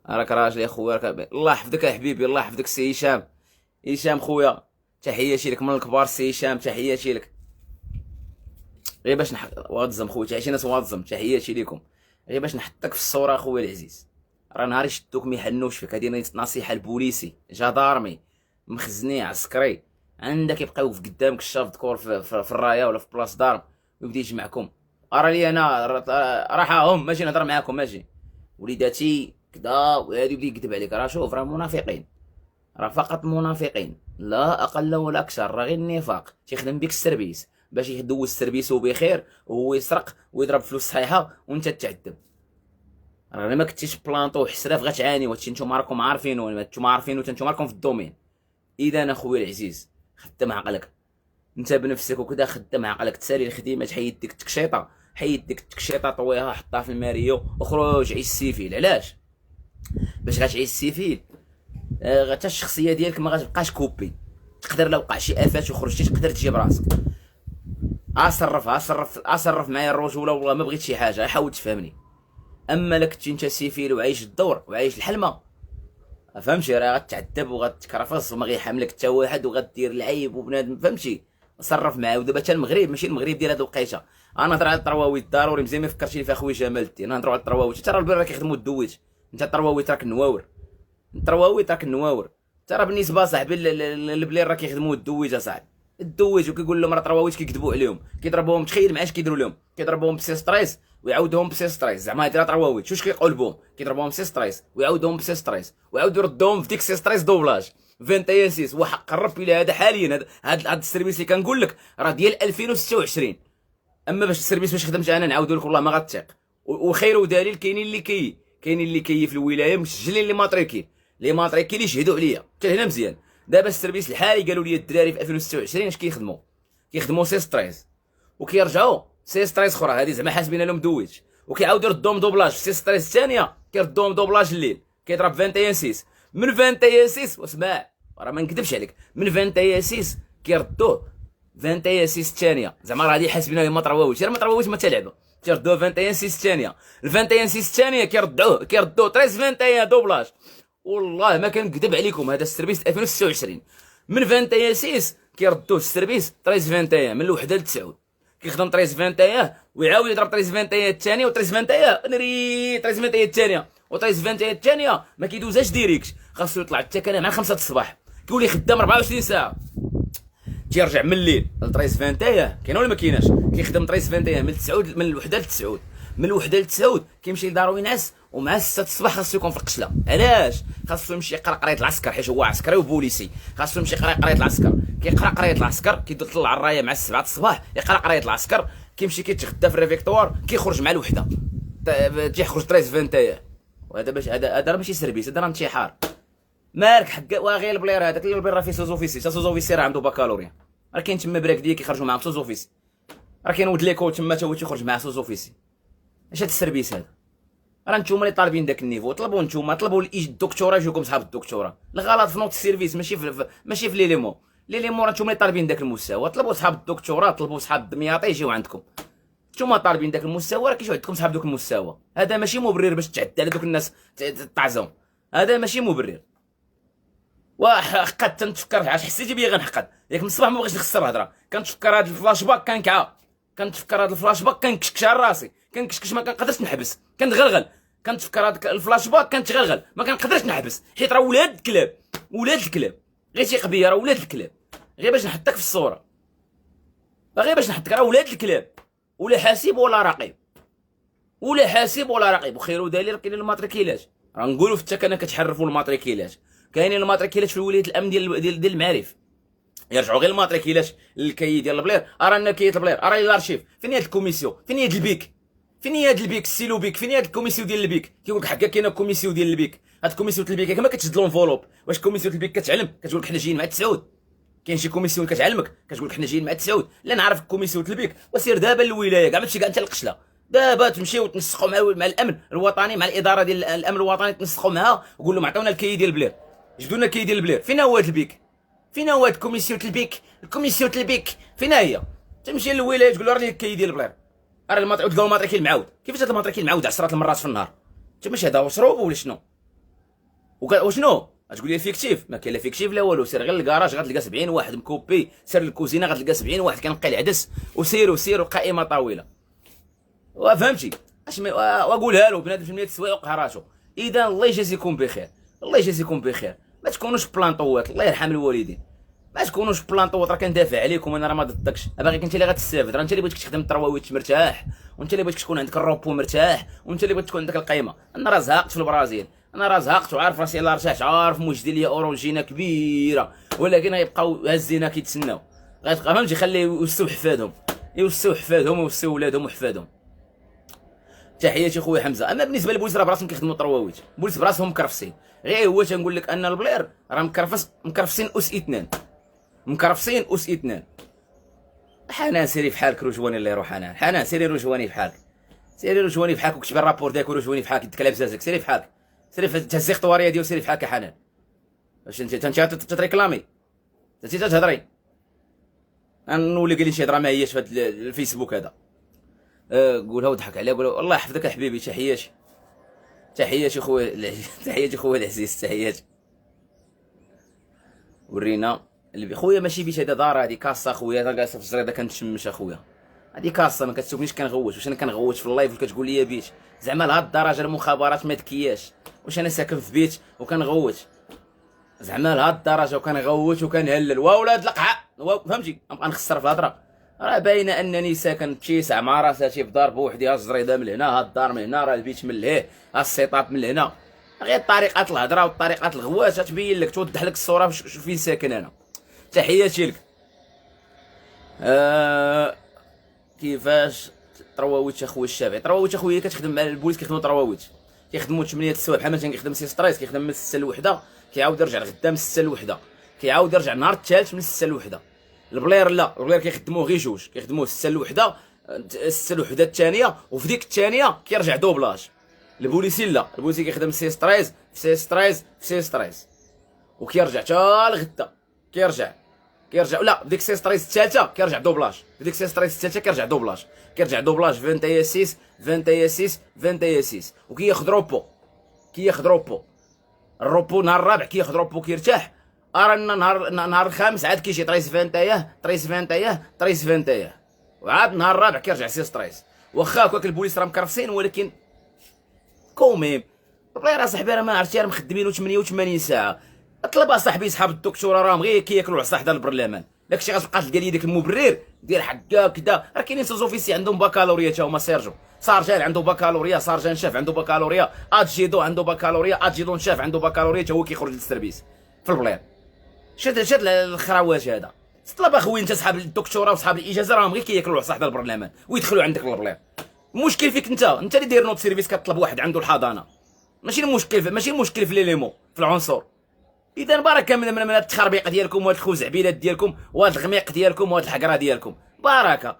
راك راجل يا خويا، راك الله يحفظك يا حبيبي، الله يحفظك السي هشام. هشام خويا تحياتي لك من الكبار، السي هشام تحياتي لك. غير باش واتزم خويا، عشان ناس واتزم، تحياتي لكم. غير باش نحطك في الصوره خويا العزيز، راه نهار يشدوك ما يحنوش فيك. هادي نصيحه البوليسي، جدارمي، مخزني، عسكري، عندك يبقاو في قدامك الشاف دكور في الرايه ولا في بلاص دارم، ويبدا يجمعكم. راه لي انا راه هم ماشي نهضر معاكم، ماشي وليداتي كدا، وهادي يبدا يكذب عليك. راه شوف، راه منافقين، راه فقط منافقين، لا اقل ولا اكثر، راه غير النفاق. تيخدم بك السربيس باش يدوز سربيسو بخير، وهو يسرق ويضرب فلوس صحيحه وانت تعذب. راه ما كنتيش بلانطو وحسراف غتعاني، وهادشي نتوما راكم عارفينو، نتوما عارفينو، نتوما راكم في الدومين. اذا اخويا العزيز، خدم عقلك انت بنفسك وكذا، خدم عقلك، تسالي الخدمه، حيد ديك التكشيطه، حيد ديك التكشيطه، طويها، حطها في الماريو، وخرج عيش السيفيل. علاش؟ باش غتعيش السيفيل، حتى الشخصيه ديالك ما غتبقاش كوبي. تقدر لو وقع شي افات وخرجتي تقدر تجيب راسك. اصرف معايا الرجوله، والله ما بغيت شي حاجه، حاول تفهمني. اما لك كنتي انت سيفيل وعايش الدور وعايش الحلمه، فهمتي، راه غتعذب وغتكرفص وما غيحملك حتى واحد، وغدير العيب وبنادم، فهمتي. صرف معاه. ودابا حتى المغرب ماشي المغرب ديال هاد الوقيته. انا نهضر على الطرواويت ضروري، مزيان ما فكرتيني في اخويا جمال الدين، نهضروا على الطرواويت. حتى راه البلاد راه كيخدموا الدويت، انت الطرواويت راك النواور، الطرواويت راك النواور. ترى بالنسبه صاحبي البلاد راه كيخدموا الدويت اصاحبي، الدويت، وكيقول لهم راه طرواويت كيكذبوا عليهم، كيضربوهم. تخيل معاش كيديروا لهم، كيضربوهم بسي ستريس ويعاودوهم بسي ستريس. زعما هادي راه طرواويت، شوش كيقول بهم، كيضربوهم بسي ستريس ويعاودوهم بسي ستريس، ويعاودوا يردوهم في ديك سي ستريس دوبلاج 21 وحق قرب الى هذا حاليا. هذا السيرفيس اللي كنقول لك راه ديال 2026. اما باش السيرفيس باش خدمت انا نعاودوا لك والله ما غتثق. وخير دليل، كاينين اللي كي في الولايه مسجلين لي ماتريكي، لي ماتريكي اللي يشهدوا عليا حتى هنا مزيان. دابا السيرفيس الحالي قالوا لي الدراري في 2026 اش كيخدموا سي ستريس، وكيرجعوا سي ستريس اخرى، هذه زعما حاسبين لهم دويت، وكيعاودوا يردوهم دوبلاج في سي ستريس الثانيه، كيردوهم دوبلاج الليل، كيضرب 21 من 21 واسمع، راه ما نكذبش عليك، من 21 كيردوه 21 الثانيه. زعما راه هذه حاسبين لهم ما طراويش، راه ما طراويش ما تلعبوا، كيردوه 21 الثانيه، ال 21 الثانيه كيردوه 13 21 دوبلاج. والله ما كنكذب عليكم، هذا السيرفيس 2026 من 21 كيردوه السيرفيس 13 21 من الوحده للتسعود، كيخدم 13 21 ويعاود يضرب 13 21 الثانيه، و 13 21 نري 13 21 الثانيه، و 13 21 الثانيه ما كيدوزاش ديريكت، خاصو يطلع التكنه مع 5 الصباح، كيولي خدام 24 ساعه، تيرجع من الليل ل 13 21 كاين ولا ما كايناش، كيخدم 13 21 من تسعود، من الوحده للتسعود، من الوحده للتسعود كيمشي لدارو ينعس، ومع 6 الصباح خاصو يكون في القشله. علاش؟ خاصو يمشي يقرا قرايه العسكر، حيت هو عسكري وبوليسي، خاصو يمشي يقرا قرايه العسكر، كيقرا قرايه العسكر، كيطلع الرايه مع 7 الصباح يقرا قرايه العسكر، كيمشي كيتغدى في الريفيكتوار، كيخرج مع الوحده، تيخرج 13 21. وهذا باش هذا ماشي سيرفيس، هذا راه انتحار. مالك حق واغي البلير، هذاك البلير راه فيه سوزوفيسي، سوزوفيسي راه عنده بكالوريا، راه كاين تما براكديه كيخرجوا معاهم سوزوفيسي، راه كاين ولد ليكول تما تا هو تيخرج معاه سوزوفيسي. اش هاد السيرفيس هذا؟ راه نتوما اللي طالبين داك النيفو، طلبوا نتوما، طلبوا الدكتوراه، يجيوكم صحاب الدكتوراه. الغلط في نوت السيرفيس، ماشي في ليليمو راه نتوما اللي طالبين داك المستوى، طلبوا صحاب الدكتوراه، طلبوا صحاب الدمياطي يجيو عندكم. نتوما طالبين داك المستوى، راه كاين شي واحد عندكم صحاب دوك المستوى. هذا ماشي مبرر باش تعدى على دوك الناس تعزهم، هذا ماشي مبرر. وحقد تنتفكر علاش حسيتي بيا غنحقد ياك من الصباح ما بغيتش نخسر الهضره. كنتفكر هاد الفلاش باك كنكعى، كنتفكر هاد الفلاش باك كنكشكش على راسي، كنكشكش ما كنقدرش نحبس، كنتغلغل. كنتفكر هاد الفلاش باك كنتغلغل ما كنقدرش نحبس، حيت راه ولاد الكلاب، ولاد الكلاب. غير تيق بيا راه ولاد الكلاب، غير باش نحطك في الصوره، غير باش نحطك. راه ولاد الكلاب، ولا حاسب ولا رقيب، ولا حاسب ولا رقيب. وخير دليل كاينين الماتريكيلات، راه نقولوا في التكنه كتحرفوا الماتريكيلات. كاينين الماتريكيلات في ولايه الامن ديال المعارف. يرجعوا غير الماتريكيلات للكيد ديال البلير. رانا كيد البلير، راه الارشيف. فين هي هاد الكوميسيون؟ فين هي هاد البيك؟ فين هي هاد البيك السيلو بيك؟ فين هي هاد الكوميسيون ديال البيك؟ كيقول لك حكا كاينه كوميسيون ديال البيك. هاد كوميسيون البيك كما كتشد لونفولوب. واش كوميسيون البيك كتعلم كتقول لك حنا جايين مع تسعود؟ كاين شي كوميسيون كتعلمك كتقول لك حنا جايين مع تسعود؟ لا نعرف كوميسيون البيك. وسير دابا للولايه كاع ماشي كاع انت القشله. دابا تمشيو تنسقوا مع الامن الوطني، مع الاداره ديال الامن الوطني، تنسقوا معها وقول لهم عطيونا الكي ديال البلير، جبدوا لنا الكي ديال البلير. فين هو هاد البيك؟ فين هو هاد كوميسيون البيك؟ الكوميسيون البيك فين هي؟ تمشي للولايه تقول له راه لي الكي ديال البلير، راه تلقاو الماتريكيل معاود. كيفاش هاد الماتريكيل معاود 10 المرات في النهار؟ انت ماشي هذا مشروب ولا شنو؟ وشنو غتقول لي فيكتيف؟ ما كاين لا فيكتيف لا والو. سير غير للكراج غتلقى 70 واحد مكوبي، سير للكوزينه غتلقى 70 واحد كنقي العدس، وسيروا قائمه طويله. وفهمتي واقولها له بنادم في 100 سوايق راسو. اذا الله يجازيكم بخير، الله يجازيكم بخير. ما تكونوش بلانطوات، الله يرحم الوالدين. ما تكونوش بلانطوات، راه كندافع عليكم انا، راه ما ضدكش. باغيك انت اللي غتستافد، راه انت اللي بغيتك تخدم التراويت مرتاح، وانت اللي بغيتك تكون عندك الروبو مرتاح، وانت اللي بغيت تكون عندك القيمه. انا راه زهقت في البرازيل، انا راه زهقت وعارف راسي الا رتاحت، عارف موجدين ليا اورونجينا كبيره، ولكن غيبقاو هازينا كيتسناو. فهمتي؟ خليه يوسوا حفادهم، يوسوا حفادهم ويوسوا ولادهم وحفادهم. تحياتي خويا حمزه. اما بالنسبه للبوليس راه براسهم كيخدموا الطرواويت، البوليس براسهم مكرفسين. غير هو تنقول لك ان البلير راه مكرفسين اس اثنان، مكرفسين اس اثنان. حنان سيري في حالك رجواني، الله يروح حنان سيري رجواني في حالك، سيري رجواني في حالك، وكتبي الرابور ديالك ورجواني في حالك، يدك على بزازك. سيري في حالك، سيري في تهزي خطواريه ديال سيري في حالك يا حنان. واش انت تتريكلامي انت تهضري؟ نولي قال لي شي هضره ما هياش في هذا الفيسبوك هذا. قولها وضحك عليها، قولها الله يحفظك حبيبي. تحياتي، تحياتي خويا، تحياتي خويا العزيز، تحياتي. ورينا خويا ماشي بيت هذا دار، هذه كاسه خويا، انا جالس في الجريده كنتشمش اخويا. هذه كاسه ما كتشوفنيش كنغوت. واش انا كنغوت في اللايف وكتقول لي بيت؟ زعما لهاد الدرجه المخابرات ما ذكياش؟ واش انا ساكن في بيت وكنغوت؟ زعما لهاد الدرجه وكنغوت وكنهلل واولاد القحه؟ فهمتي؟ نبقى نخسر في الهضره. راه باينه انني ساكن بشي عماره، ساتي في دار بوحدي، ها الجريده من هنا، ها الدار من هنا، راه البيت من لهيه، ها السيطاب من هنا. غير طريقه الهضره وطريقه الغواش تبين لك، توضح لك الصوره فين ساكن انا. تحياتي لك. كيفاش طرواويت اخويا الشافعي؟ طرواويت اخويا كتخدم مع البوليس، كيخدموا طرواويت، كيخدموا 8 السوايع بحال مثلا كيخدم سي ستريس، كيخدم من 6 ل1، كيعاود يرجع لغدا من 6 ل1، كيعاود يرجع النهار الثالث من 6 ل1. البلير لا، البلير كيخدموه غير جوج، كيخدموه 6 ل1، 6 ل1 الثانيه، وفي ديك الثانيه كيرجع دوبلاج. البوليسي لا، البوليسي كيخدم سي ستريس في سي ستريس في سي ستريس، وكيرجع حتى لغدا، كيرجع لا بديك سي ستريس الثالثه كيرجع دوبلاج، بديك سي ستريس الثالثه كيرجع دوبلاج، 26 26 26، وكياخذ روبو، الروبو نهار الرابع كياخذ روبو كيرتاح. ارانا نهار الخامس عاد كيجي طريس 21 وعاد نهار الرابع كيرجع سي ستريس. واخا هكاك البوليس راه مكرفسين، ولكن كوميم والله راه صاحبي راه ما عرفتي راه مخدمينو 88 ساعه. طلب اصاحبي صحاب الدكتوره راهم غير كياكلوا العصا حدا البرلمان، داكشي غتبقى تلقى لي داك المبرر ديال حكا كدا. راه كاينين سوزوفيسي عندهم باكالوريا تا هما، سيرجو سارجان عنده باكالوريا، سارجان شاف عنده باكالوريا، ادجيدو عنده باكالوريا، ادجيدون شاف عنده باكالوريا، تا هو كيخرج للسيرفيس في البلان. شاد الخراواج هذا. طلب اخويا انت صحاب الدكتوره وصحاب الاجازه راهم غير كياكلوا العصا حدا البرلمان ويدخلوا عندك للبلان. المشكل فيك انت اللي داير نوت سيرفيس كطلب واحد عنده الحضانه، ماشي المشكل في ليليمو في العنصر. اذا بركه من هاد التخربيق ديالكم وهاد الخوزعبيلات ديالكم وهاد الغميق ديالكم وهاد الحقره ديالكم. بركه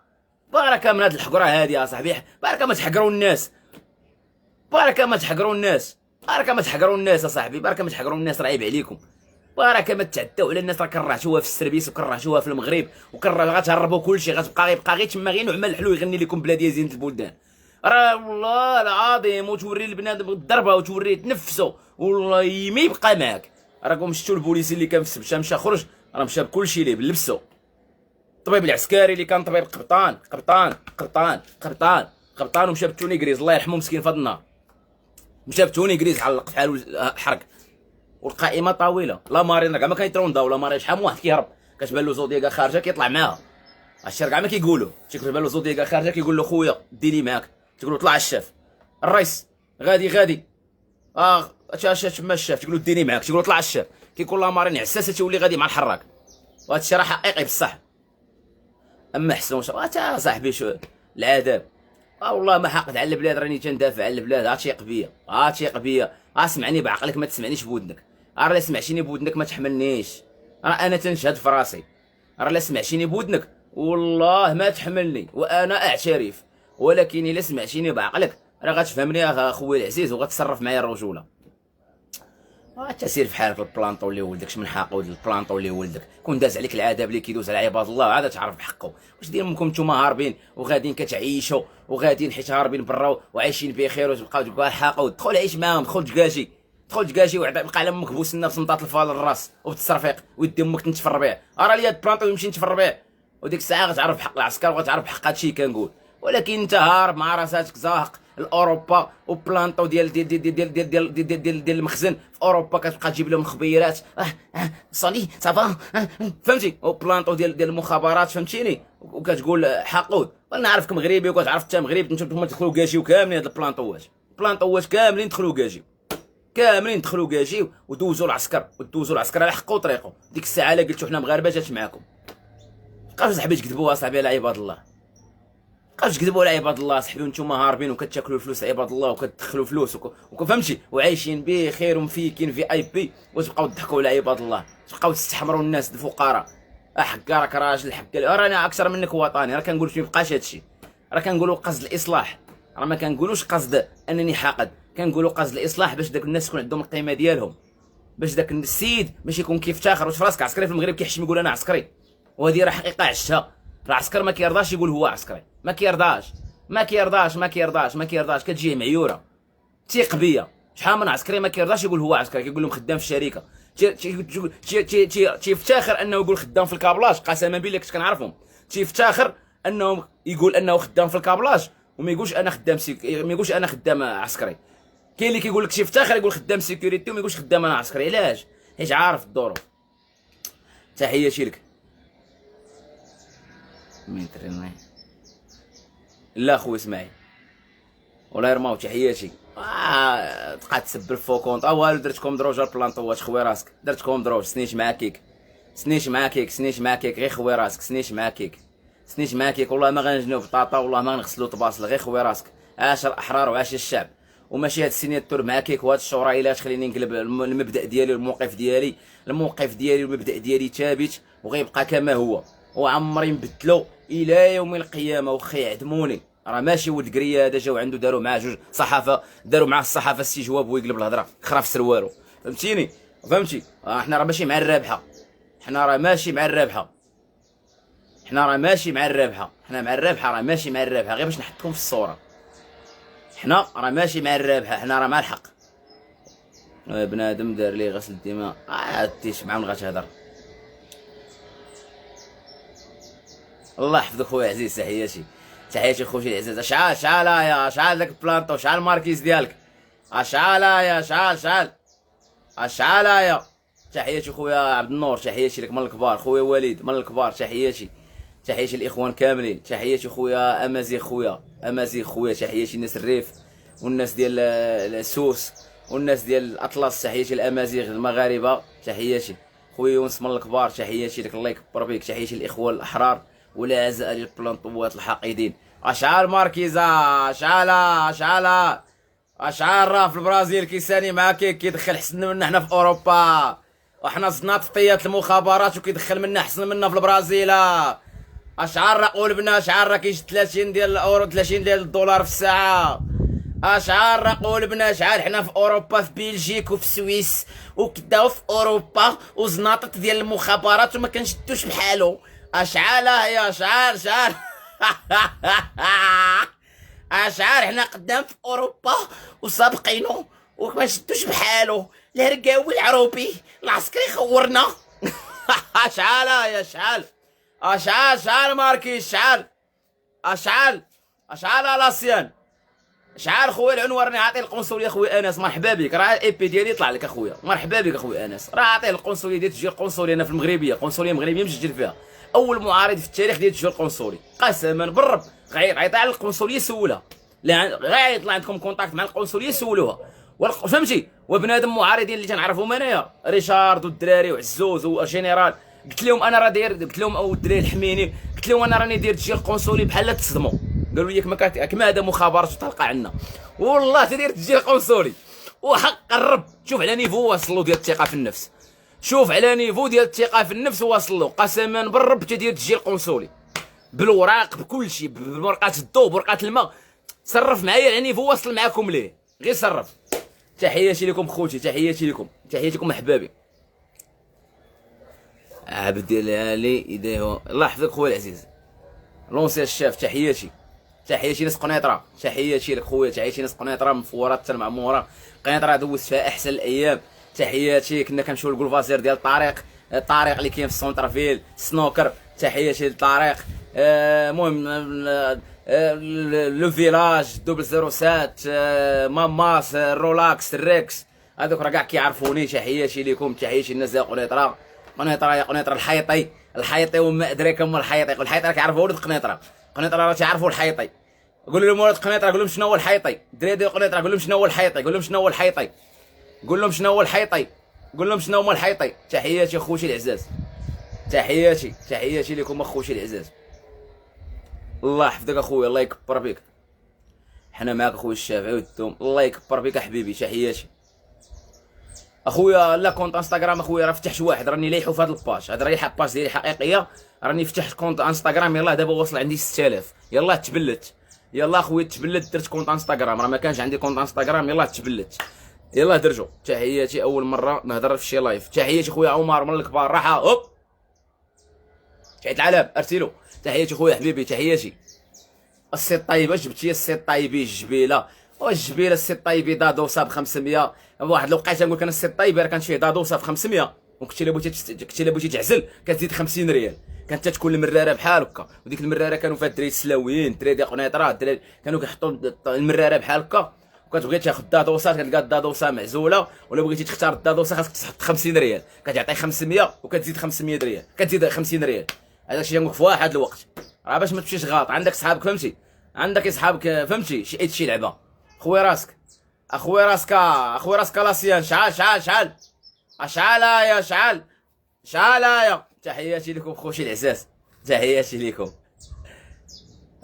من هاد الحقره هادي اصاحبي. بركه ما تحقروا الناس، بركه ما تحقروا الناس اصاحبي، بركه ما تحقروا الناس، راه عيب عليكم. وراك ما تعداو على الناس، راه كرهتوها في السربيس وكرهتوها في المغرب غتهربوا كلشي، غيبقى غير تما غير نعمان الحلو يغني لكم بلادي زينة البلدان. راه والله العظيم وتوري البنادم الضربه وتوريه تنفسو والله ما يبقى معاك. راكم شفتوا البوليسي اللي كان في السبشه مشى خرج، راه مشى بكلشي ليه بلبسو. الطبيب العسكري اللي كان طبيب قبطان ومشى بتوني كريز الله يرحمه مسكين في هاد النهار، مشى بتوني كريز علق في حالو حرق. والقائمه طويله، لا مارين كاع ما كيترونضاو، لا مارين شحال من واحد كيهرب كتبان له زوديكا خارجه كيطلع معاها. الشر كاع ما كيقولوا تيكتبان له زوديكا خارجه كيقول له خويا ديني معاك، تقول له طلع الشاف الرئيس غادي اش تما الشاف تقول له ديني معاك، تقول له طلع الشاف كيكون لا مارين عساسه تولي غادي مع الحراك. وهذا الشيء راه حقيقي بصح. اما حسن تا صاحبي شو العذاب. والله ما حاقد على البلاد، راني تندافع على البلاد. هاتشي قبيه اسمعني بعقلك ما تسمعنيش بودنك. راه لا سمعتيني بودنك ما تحملنيش، راه انا تنشهد في راسي. راه لا سمعتيني بودنك والله ما تحملني وانا اعترف، ولكن الا سمعتيني بعقلك راه غتفهمني يا خويا العزيز وغتصرف معايا الرجوله. تسير في حالك البلانطو اللي ولدك من حاقود البلانطو اللي ولدك كون داز عليك العذاب اللي كيدوز على عباد الله عاد تعرف بحقه. واش دير منكم نتوما هاربين وغاديين كتعيشوا وغاديين حيت هاربين برا وعايشين بخير وتبقاو تقول حاقود؟ دخل عيش معاهم، دخل تكاشي وبقى على امك بوسنا في سنطات الفال الراس وبالتصرفيق ويدي امك تنت في الربيع. راه ليا البلانطو يمشي نت في الربيع وديك الساعه غتعرف بحق العسكر وغتعرف بحق هادشي كنقول. ولكن انت هارب مع راساتك زاهق الاوروبا وبلانطو ديال المخزن في اوروبا كتبقى تجيب لهم خبيرات صالي صافا فهمتي، وبلانطو ديال المخابرات فهمتيني، وكتقول حقود. وانا عارفك مغربي وكتعرف انت مغربي، نتوما تدخلوا كاشيو كاملين. هاد البلانطوات كاملين دخلوا كاشيو ودوزوا العسكر على حقه وطريقه. ديك الساعه الا قلتو حنا مغاربه جات معاكم. بقاو صاحبي تكذبوا صاحبي على عباد الله، على عباد الله صاحبي. وانتوما هاربين وكتاكلوا الفلوس عباد الله وكتدخلوا فلوس وفهمتي وعايشين بخير ومفيكين في اي بي، وتبقاو تضحكوا على عباد الله، تبقاو تستحمروا الناس الفقراء. حكا راك راجل، حكا رانا اكثر منك وطني. راه كنقولش ما يبقاش هادشي، راه كنقولوا قصد الاصلاح، راه ما كنقولوش قصد انني حاقد، كنقولوا قصد الاصلاح باش داك الناس تكون عندهم القيمه ديالهم، باش داك السيد ماشي يكون كيفتخر. واش فراسك عسكري في المغرب كيحشم يقول انا عسكري؟ وهذه راه حقيقه عشتها. العسكر ما كيرضاش يقول هو عسكري، ما كيرضاش كتجيه معيوره تيق بيا. شحال من عسكري ما كيرضاش يقول هو عسكري، كيقول لهم خدام في الشركه. تيفتخر انه يقول خدام في الكابلاج. قسما بالله كنت كنعرفهم تيفتخر انه يقول انه خدام في الكابلاج وما يقولش انا خدام ما يقولش انا خدام عسكري. كاين اللي كيقول لك تيفتخر يقول خدام سيكوريتي وما يقولش خدام انا عسكري. علاش؟ حيت عارف الظروف. تحياتي لك ميتريني لا خويا اسماعيل والله يرماو. تحياتي. تبقى تسبل فوكونط والو. درتكم دروج البلانطوات خويا راسك، درتكم دروج. سنيش مع كيك غير خويا راسك. سنيش مع كيك والله ما غنجنيو بطاطا، والله ما غنغسلو طباصل، غير خويا راسك. عاش الاحرار وعاش الشعب. وماشي هاد السيناتور مع كيك وهاد الشورى الا تخليني نقلب المبدا ديالي والموقف ديالي ثابت وغيبقى كما هو، وعمري نبدلو الى يوم القيامه. وخا يعدموني راه ماشي ولد قريه هذا جاو عنده داروا معاه جوج صحافه، داروا معاه الصحافه السي جواب ويقلب الهضره خرا في سروالو. فهمتي حنا راه ماشي مع الرابحه، حنا ماشي مع الرابحه راه ماشي مع الرابحه غير باش نحطكم في الصوره. حنا راه ماشي مع الرابحه، حنا راه مع الحق. بنادم دار لي غسل الدماء عادتيش مع من غتهضر. الله يحفظك خويا عزيز. تحياتي خويا العزيز. شحال داك البلانطو، شحال الماركيز ديالك، شحال. تحياتي خويا عبد النور، تحياتي لك من الكبار. خويا وليد من الكبار، تحياتي الاخوان كاملين. تحياتي خويا امازيغ، تحياتي الناس الريف والناس ديال السوس والناس ديال الاطلس. تحياتي الامازيغ المغاربه. تحياتي خويا يونس من الكبار، تحياتي لك الله يكبر بك. تحياتي الاخوان الاحرار والاعزاء ديال البلانطوات الحاقدين. اشعال ماركيزا، اشعال راه في البرازيل كيساني مع كيدخل حسن منا حنا في اوروبا، وحنا صدنا تطيات المخابرات وكيدخل منا حسن منا في البرازيل. اشعار راه قلبنا، اشعار راه كيجي 30 ديال الاورو، 30 ديال الدولار في الساعه. اشعار نقول بنا اشعار حنا في اوروبا، في بلجيك وفي السويس وكدا وفي اوروبا، وزناطط ديال المخابرات وما كنشدوش بحالو. اشعال هي اشعار شعار اشعار حنا قدام في اوروبا وسابقينو وما شدوش بحالو. الهرقاوي العروبي العسكري خورنا اشعال هي اشعال اشعال ماركيش اشعال لاسيان شعار خويا العنوان. راني عاطي القنصليه خويا انس، مرحبا بك. راه الاي بي ديالي طلع لك اخويا، مرحبا بك اخويا انس. راه عاطيه القنصليه ديال تسجيل قنصلي انا في المغربيه، قنصليه مغربيه مسجل فيها، اول معارض في التاريخ ديال تسجيل قنصلي قسما بالرب. غيعيط على القنصليه سولها، غير يطلع عندكم كونتاكت مع القنصليه سولوها، فهمتي. وبنادم معارضين اللي تنعرفهم انايا، ريشارد والدراري وعزوز وجينيرال، قلت لهم انا راه داير، قلت لهم او الدراري الحميني، قلت لهم انا راني داير تسجيل قنصلي بحال تصدموا. قالوا لي كما هذا مخابرات وتلقى عندنا، والله تدير تسجيل قنصلي وحق الرب. شوف على نيفو وصلوا ديال الثقه في النفس، شوف على نيفو ديال الثقه في النفس وصلوا قسما بالرب. تدير تسجيل قنصلي بالوراق بكل شيء، بورقات الضوء بورقات الماء. صرف معايا على نيفو وصل معاكم ليه، غير صرف. تحياتي لكم خوتي، تحياتكم احبابي. عبد العالي يديه الله يحفظك خويا العزيز لونسي الشاف. تحياتي ناس قنيطره، تحياتي لك خويا، تحياتي ناس قنيطره مفوره حتى المعموره. قنيطره دوزت فيها احسن الايام. تحياتي كنا كنمشيو للكولفازير ديال الطريق اللي كاين في السونترفيل سنوكر. تحياتي للطريق. المهم لو فيلاج دوبل 07 ماماس رولاكس الريكس، هذوك راه كاع كيعرفوني. تحياتي لكم، تحياتي الناس ديال قنيطره. قنيطره يا قنيطره الحيطي وما ادريك ما الحيطي. الحيطي راه كيعرفوا ولد قنيطره راه تيعرفوا الحيطي. قول لهم ولد قنيطره، قول لهم شنو هو الحيطي. الدراري ديال قنيطره قول لهم شنو هو الحيطي، قول لهم شنو هو الحيطي، قول لهم شنو هو الحيطي، قول لهم شنو هو الحيطي. تحياتي خوتي العزاز، تحياتي لكم اخوتي العزاز. الله يحفظك اخويا، الله يكبر بك. حنا معاك اخويا الشافعي والدوم، الله يكبر بك حبيبي. تحياتي اخويا. لا كونت انستغرام اخويا راه فتحت واحد، راني لايحو في هاد الباج، هاد راه باج ديالي حقيقيه. راني فتحت كونت انستغرام، يلاه دابا وصل عندي 6000. يلاه تبلت، يلاه خويا تبلت، درت كونت انستغرام. راه ما كانش عندي كونت انستغرام، يلاه تبلت، يلاه درجو. تحياتي اول مره نهضر في شي لايف. تحياتي خويا عمر من الكبار، راحه هوب تحيات العالم ارسلو. تحياتي خويا حبيبي، تحياتي. السي الطيبه جبتي السي الطيبي الجبيله، والجبيله السي الطيبي دادوسا ب 500. واحد الوقيته نقول لك انا السي الطيبي راه كانت فيه دادوسا ب 500، وكنتي الا بغيتي تعزل كتزيد 50 ريال. كانت تكون المراره بحال هكا، وديك المراره كانوا فيها الدراري السلاويين، الدراري ديال قنيطره، الدراري كانوا كيحطوا المراره بحال هكا. وكتبغي تاخذ دادوسا كتلقى الدادوسا معزوله، ولا بغيتي تختار الدادوسا خاصك تحط 50 ريال، كتعطي 500 وكتزيد 500 ريال، كتزيد 50 ريال. هذا الشيء نقول في واحد الوقت راه باش ما تمشيش غلط. عندك صحابك فهمتي، عندك صحابك فهمتي، شي لعبه. خويا راسك اخويا راسك لاسيان. شعال يا تحياتي لكم خوتي العزاز، تحياتي لكم.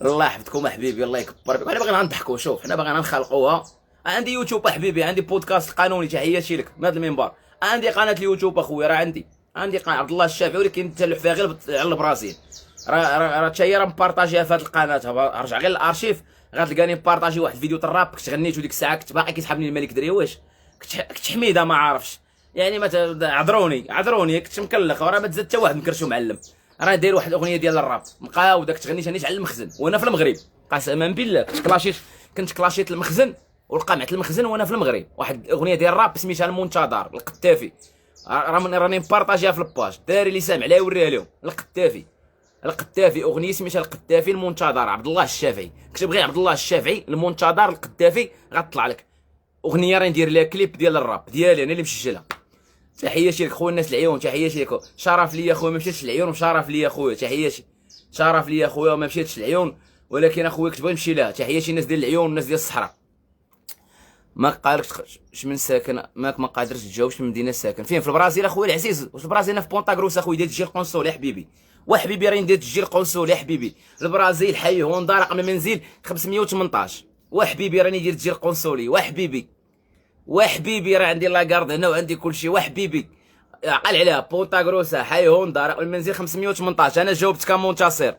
الله يحفظكم حبيبي، الله يكبر بك. حنا باغيين نضحكوا، شوف حنا باغيين نخلقوها. عندي يوتيوب حبيبي، عندي بودكاست قانوني، تحياتي لك من هذا المنبر. عندي قناه اليوتيوب اخويا، راه عندي قناه عبد الله الشافعي، ولكن تلوح فيها غير على البرازيل. راه حتى هي راه مبارطاجيها في هذه القناه. ارجع غير للارشيف غتلقاني مبارطاجي واحد الفيديو تاع الراب. كنت غنيت وديك الساعه كنت باقي كيسحبني الملك دريواش، كنت حميده ما عارفش يعني. ما عذروني كنت مكلخ، وراه ما تزاد حتى واحد مكرشو معلم. راه داير واحد الاغنيه ديال الراب مقاوده، كنت غنيت على المخزن وانا في المغرب. قسما بالله كنت كلاشيت المخزن والقمعة المخزن وانا في المغرب. واحد الاغنيه ديال الراب سميتها المنتظر القتافي، راني مبارطاجيها في الباج. الدراري اللي سامع لها يوريها لهم. القتافي اغنيه سميتها القتافي المنتظر، عبد الله الشافعي. كتب غير عبد الله الشافعي المنتظر القتافي غتطلع لك اغنيه. راني ندير لها كليب ديال الراب ديالي انا اللي مسجلها. تحياتي لك خويا الناس العيون، تحياتي لك. شرف ليا خويا ما مشيتش العيون، وشرف ليا خويا، تحياتي. شرف ليا خويا ما مشيتش العيون، ولكن اخويا كنت بغي نمشي لها. تحياتي الناس ديال العيون والناس ديال الصحراء. ما قالكش من ساكن، ما قادرش تجاوبش من مدينه ساكن فين في البرازيل اخويا العزيز. واش البرازيل انا في بونتا غروس اخويا، ديال تجي القنصل يا حبيبي. وحبيبي راني ندير تجي القنصل يا حبيبي. البرازيل حي هوندا رقم المنزل 518. وحبيبي راني ندير تجي القنصلي. وحبيبي راه عندي لاكارد هنا وعندي كلشي. وحبيبي عقل عليها بونتا غروسا حي هوندا رقم المنزل 518. انا جاوبتك منتصر،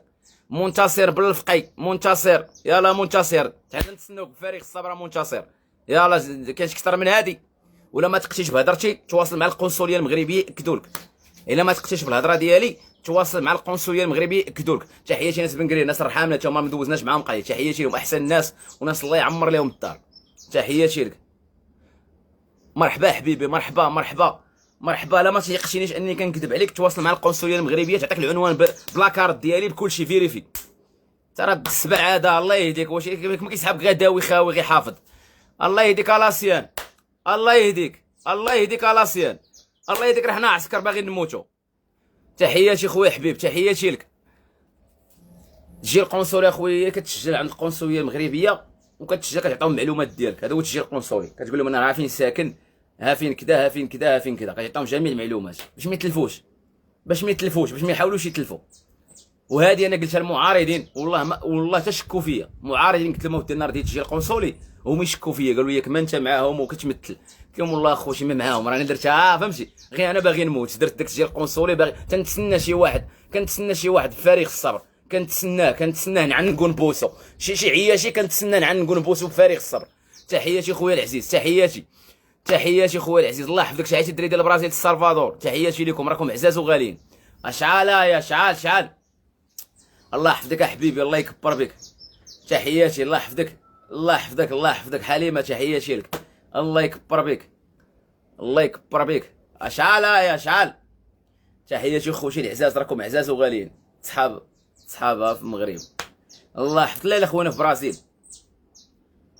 منتصر بالفقي، منتصر يلا منتصر، حنا نتسناوك بفارغ الصبر منتصر. يلا كاينش اكثر من هادي؟ ولا ما تقتيش بهضرتي تواصل مع القنصليه المغربيه ياكدوا لك. الا ما تقتيش بالهضره ديالي تواصل مع القنصليه المغربيه ياكدوا لك. تحياتي ناس بنكري، ناس رحامنا تا هما ما دوزناش معاهم قضيه، تحياتي لهم احسن ناس وناس الله يعمر لهم الدار. تحياتي لك. مرحبا حبيبي، مرحبا مرحبا مرحبا. لا ما تيقشينيش اني كنكذب عليك، تواصل مع القنصليه المغربيه تعطيك العنوان بلاكارت ديالي بكلشي فيريفي. ترى بالسبع هذا الله يهديك، واش ما كيسحبك غير داوي خاوي غير حافظ. الله يهديك الاسيان، الله يهديك، الله يهديك الاسيان، الله يهديك. راه حنا عسكر باغيين نموتوا. تحياتي خويا حبيب، تحياتي لك. تجي القنصليه خويا كتسجل عند القنصليه المغربيه وكتسجل كتعطيهم المعلومات ديالك. هذا هو التسجيل القنصلي، كتقول لهم انا عارف فين ساكن، ها فين كذا، ها فين كذا، ها فين كذا، كتعطيهم جميع المعلومات باش ما يتلفوش، باش ما يحاولوش يتلفوا. وهذه انا قلتها للمعارضين، والله تشكوا فيا معارضين. قلت لهم ودي النهار ديال التسجيل القنصلي هما يشكوا فيا، قالوا لي ياك ما انت معاهم وكتمثل. قلت لهم والله اخوتي ما معاهم، راني درتها فهمتي غير انا باغي نموت. درت داك التسجيل القنصلي باغي تنتسنى شي واحد، كنتسنى شي واحد بفارغ الصبر، كنتسناه نعنقو نبوسو، شي عياشي كنتسنى نعنقو نبوسو بفارغ الصبر. تحياتي خويا العزيز، تحياتي خويا العزيز، الله يحفظك. تحياتي الدراري ديال البرازيل السلفادور، تحياتي لكم، راكم عزاز وغاليين. اشعال يا شعال. الله يحفظك يا حبيبي، الله يكبر بك. تحياتي، الله يحفظك، الله يحفظك، الله يحفظك. حليمه تحياتي لك، الله يكبر بك، الله يكبر بك. اشعال يا شعال. تحياتي خوتي العزاز، راكم عزاز وغاليين. صحابها في المغرب. الله يحفظك. لا خويا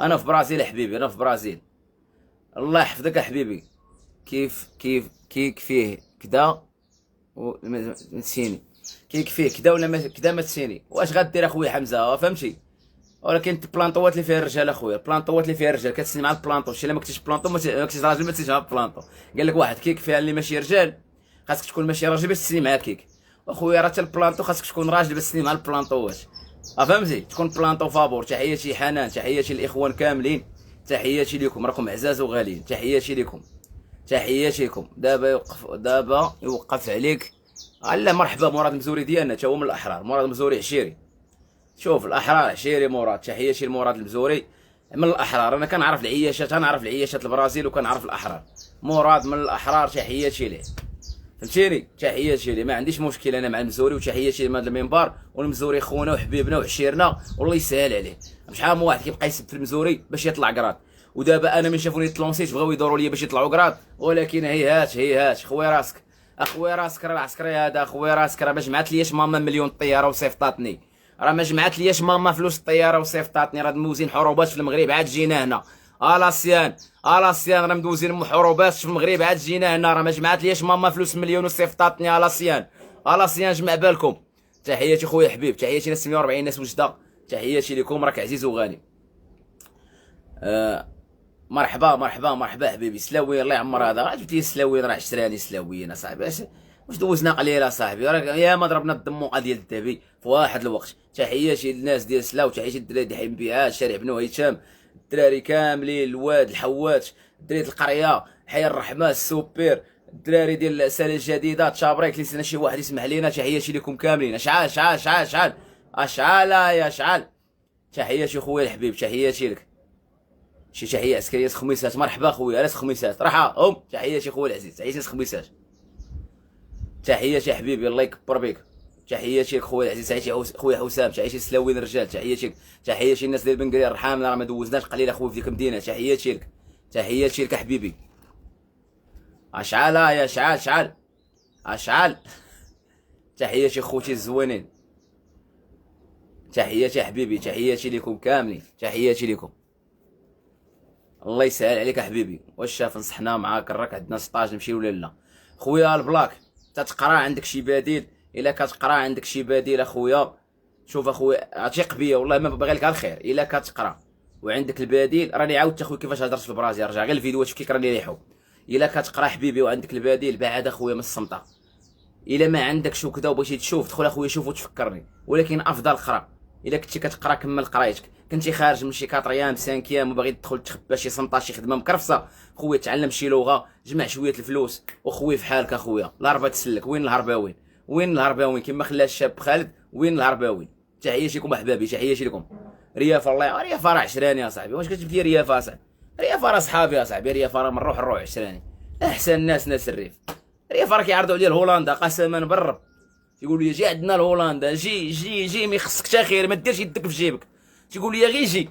انا في برازيل يا حبيبي، انا في برازيل. الله يحفظك يا حبيبي. كيف فيه كدا نسيني، كيك فيه كدا ولا كدا ما تسيني. واش غدير اخويا حمزه فهمتي؟ ولكن البلانطوات اللي فيها الرجال اخويا، البلانطوات اللي فيها الرجال كتسني مع البلانطو. شي الا ما كنتيش بلانطو ما كنتيش راجل، ما تسنيش مع البلانطو. قال لك واحد كيك فيها اللي ماشي رجال، خاصك تكون ماشي راجل باش تسني مع كيك. اخويا راه حتى البلانطو خاصك تكون راجل باش تسني مع البلانطوات، فهمتي؟ تكون بلانطو فابور. تحياتي حنان، تحياتي الاخوان كاملين، تحياتي لكم، راكم عزاز وغاليين. تحياتي لكم، تحياتي لكم. دابا يوقف عليك. لا مرحبا مراد المزوري ديالنا، تا هو من الاحرار. مراد المزوري عشيري، شوف الاحرار عشيري مراد. تحياتي لمراد المزوري من الاحرار. انا كنعرف العياشات، نعرف العياشات البرازيل وكنعرف الاحرار. مراد من الاحرار، تحياتي ليه فهمتيني. تحياتي ليه، ما عنديش مشكل انا مع المزوري. وتحياتي لهذا المنبر، والمزوري خونا وحبيبنا وعشيرنا والله يسهل عليه. شحال من واحد كيبقى يسب في المزوري باش يطلع قراد. ودابا انا من شافوني تلونسيت بغاو يدوروا لي باش يطلعوا قراد، ولكن هيهات خويا راسك، اخويا راسك. راه العسكري هذا اخويا راسك راه ما جمعت ليش ماما مليون طياره وصيفطاتني، راه ما جمعت ليش ماما فلوس الطياره وصيفطاتني. راه موزين حروبات في المغرب عاد جينا هنا. الاسيان راه مدوزين حروبات في المغرب عاد جينا هنا. راه ما جمعت ليش ماما فلوس مليون وصيفطاتني. الاسيان جمع بالكم. تحياتي خويا حبيب، تحياتي ناس 140 ناس وجده، تحياتي لكم، راك عزيز وغالي. مرحبا حبيبي. سلاوي الله يعمر هذا. جبت لي السلاويين، راه عشراني سلاويين اصاحبي. واش دوزنا قليله اصاحبي، راه يا ما ضربنا الدموقه ديال الدبي في واحد الوقت. تحياتي للناس ديال سلاو، تحياتي للدراري ديال حي بيعه، شارع بنو هيثم، الدراري كاملين، الواد الحوات، الدراري القريه، حي الرحمه، السوبير، الدراري ديال الساله الجديده، تشابريك. اللي نسينا شي واحد يسمح لينا. تحياتي لكم كاملين. اشعال يا شعال. تحياتي خويا الحبيب، تحياتي لك. شي تحيه عسكريه خميسات. مرحبا خويا راس خميسات، راحه تحياتي خويا العزيز، تحياتي خميسات. تحياتي يا حبيبي، الله يكبر بك. تحياتي لك خويا العزيز، تحياتي خويا حسام، تحياتي سلاوين الرجال، تحياتي الناس ديال بنكري الرحام، راه ما دوزناش قليل اخويا في ديك المدينه. تحياتي لك حبيبي. اشعال يا شعال. تحياتي خوتي الزوينين، تحياتي يا حبيبي، تحياتي لكم كاملين، تحياتي لكم. الله يسهل عليك يا حبيبي. واش شاف نصحنا معاك الراك عندنا 16 نمشيو ولا لا؟ خويا البلاك تتقرا عندك شي بديل؟ الا كتقرا عندك شي بديل اخويا، شوف اخويا ثق بيا والله ما باغي لك الخير. الا كتقرا وعندك البديل، راني عاودت اخويا كيفاش هضرت في البرازيل، رجع غير الفيديوهات شوف كيف راني ريحو. الا كتقرا حبيبي وعندك البديل، بعد اخويا من الصمته. الا ما عندكش وكذا وبغيتي تشوف، دخل اخويا شوف وتفكرني، ولكن افضل قرا. الا كنتي كتقرا كمل قرايتك. كنتي خارج من شي 4 ايام 5 ايام وباغي تدخل تخبى شي سنطه شي خدمه مكرفسه، خويا تعلم شي لغه، جمع شويه الفلوس وخوي في حالك اخويا. الهربه تسلك. وين الهرباوين كما خلى الشاب خالد؟ وين الهرباوين؟ تحياتي لكم احبابي، تحياتي لكم. ريافه الله، ريافه راه عشراني يا صاحبي، واش كتجيب لي ريافه اصاحبي؟ ريافه راه صحابي يا صاحبي، ريافه راه من نروح عشراني، احسن ناس الريف. ريافه راه كيعرضوا عليا لهولندا قسما بالرب، يقولوا لي جي عندنا لهولندا، جي ما يخصك حتى خير، ما ديرش يدك في جيبك. تيقولوا لي غير جي،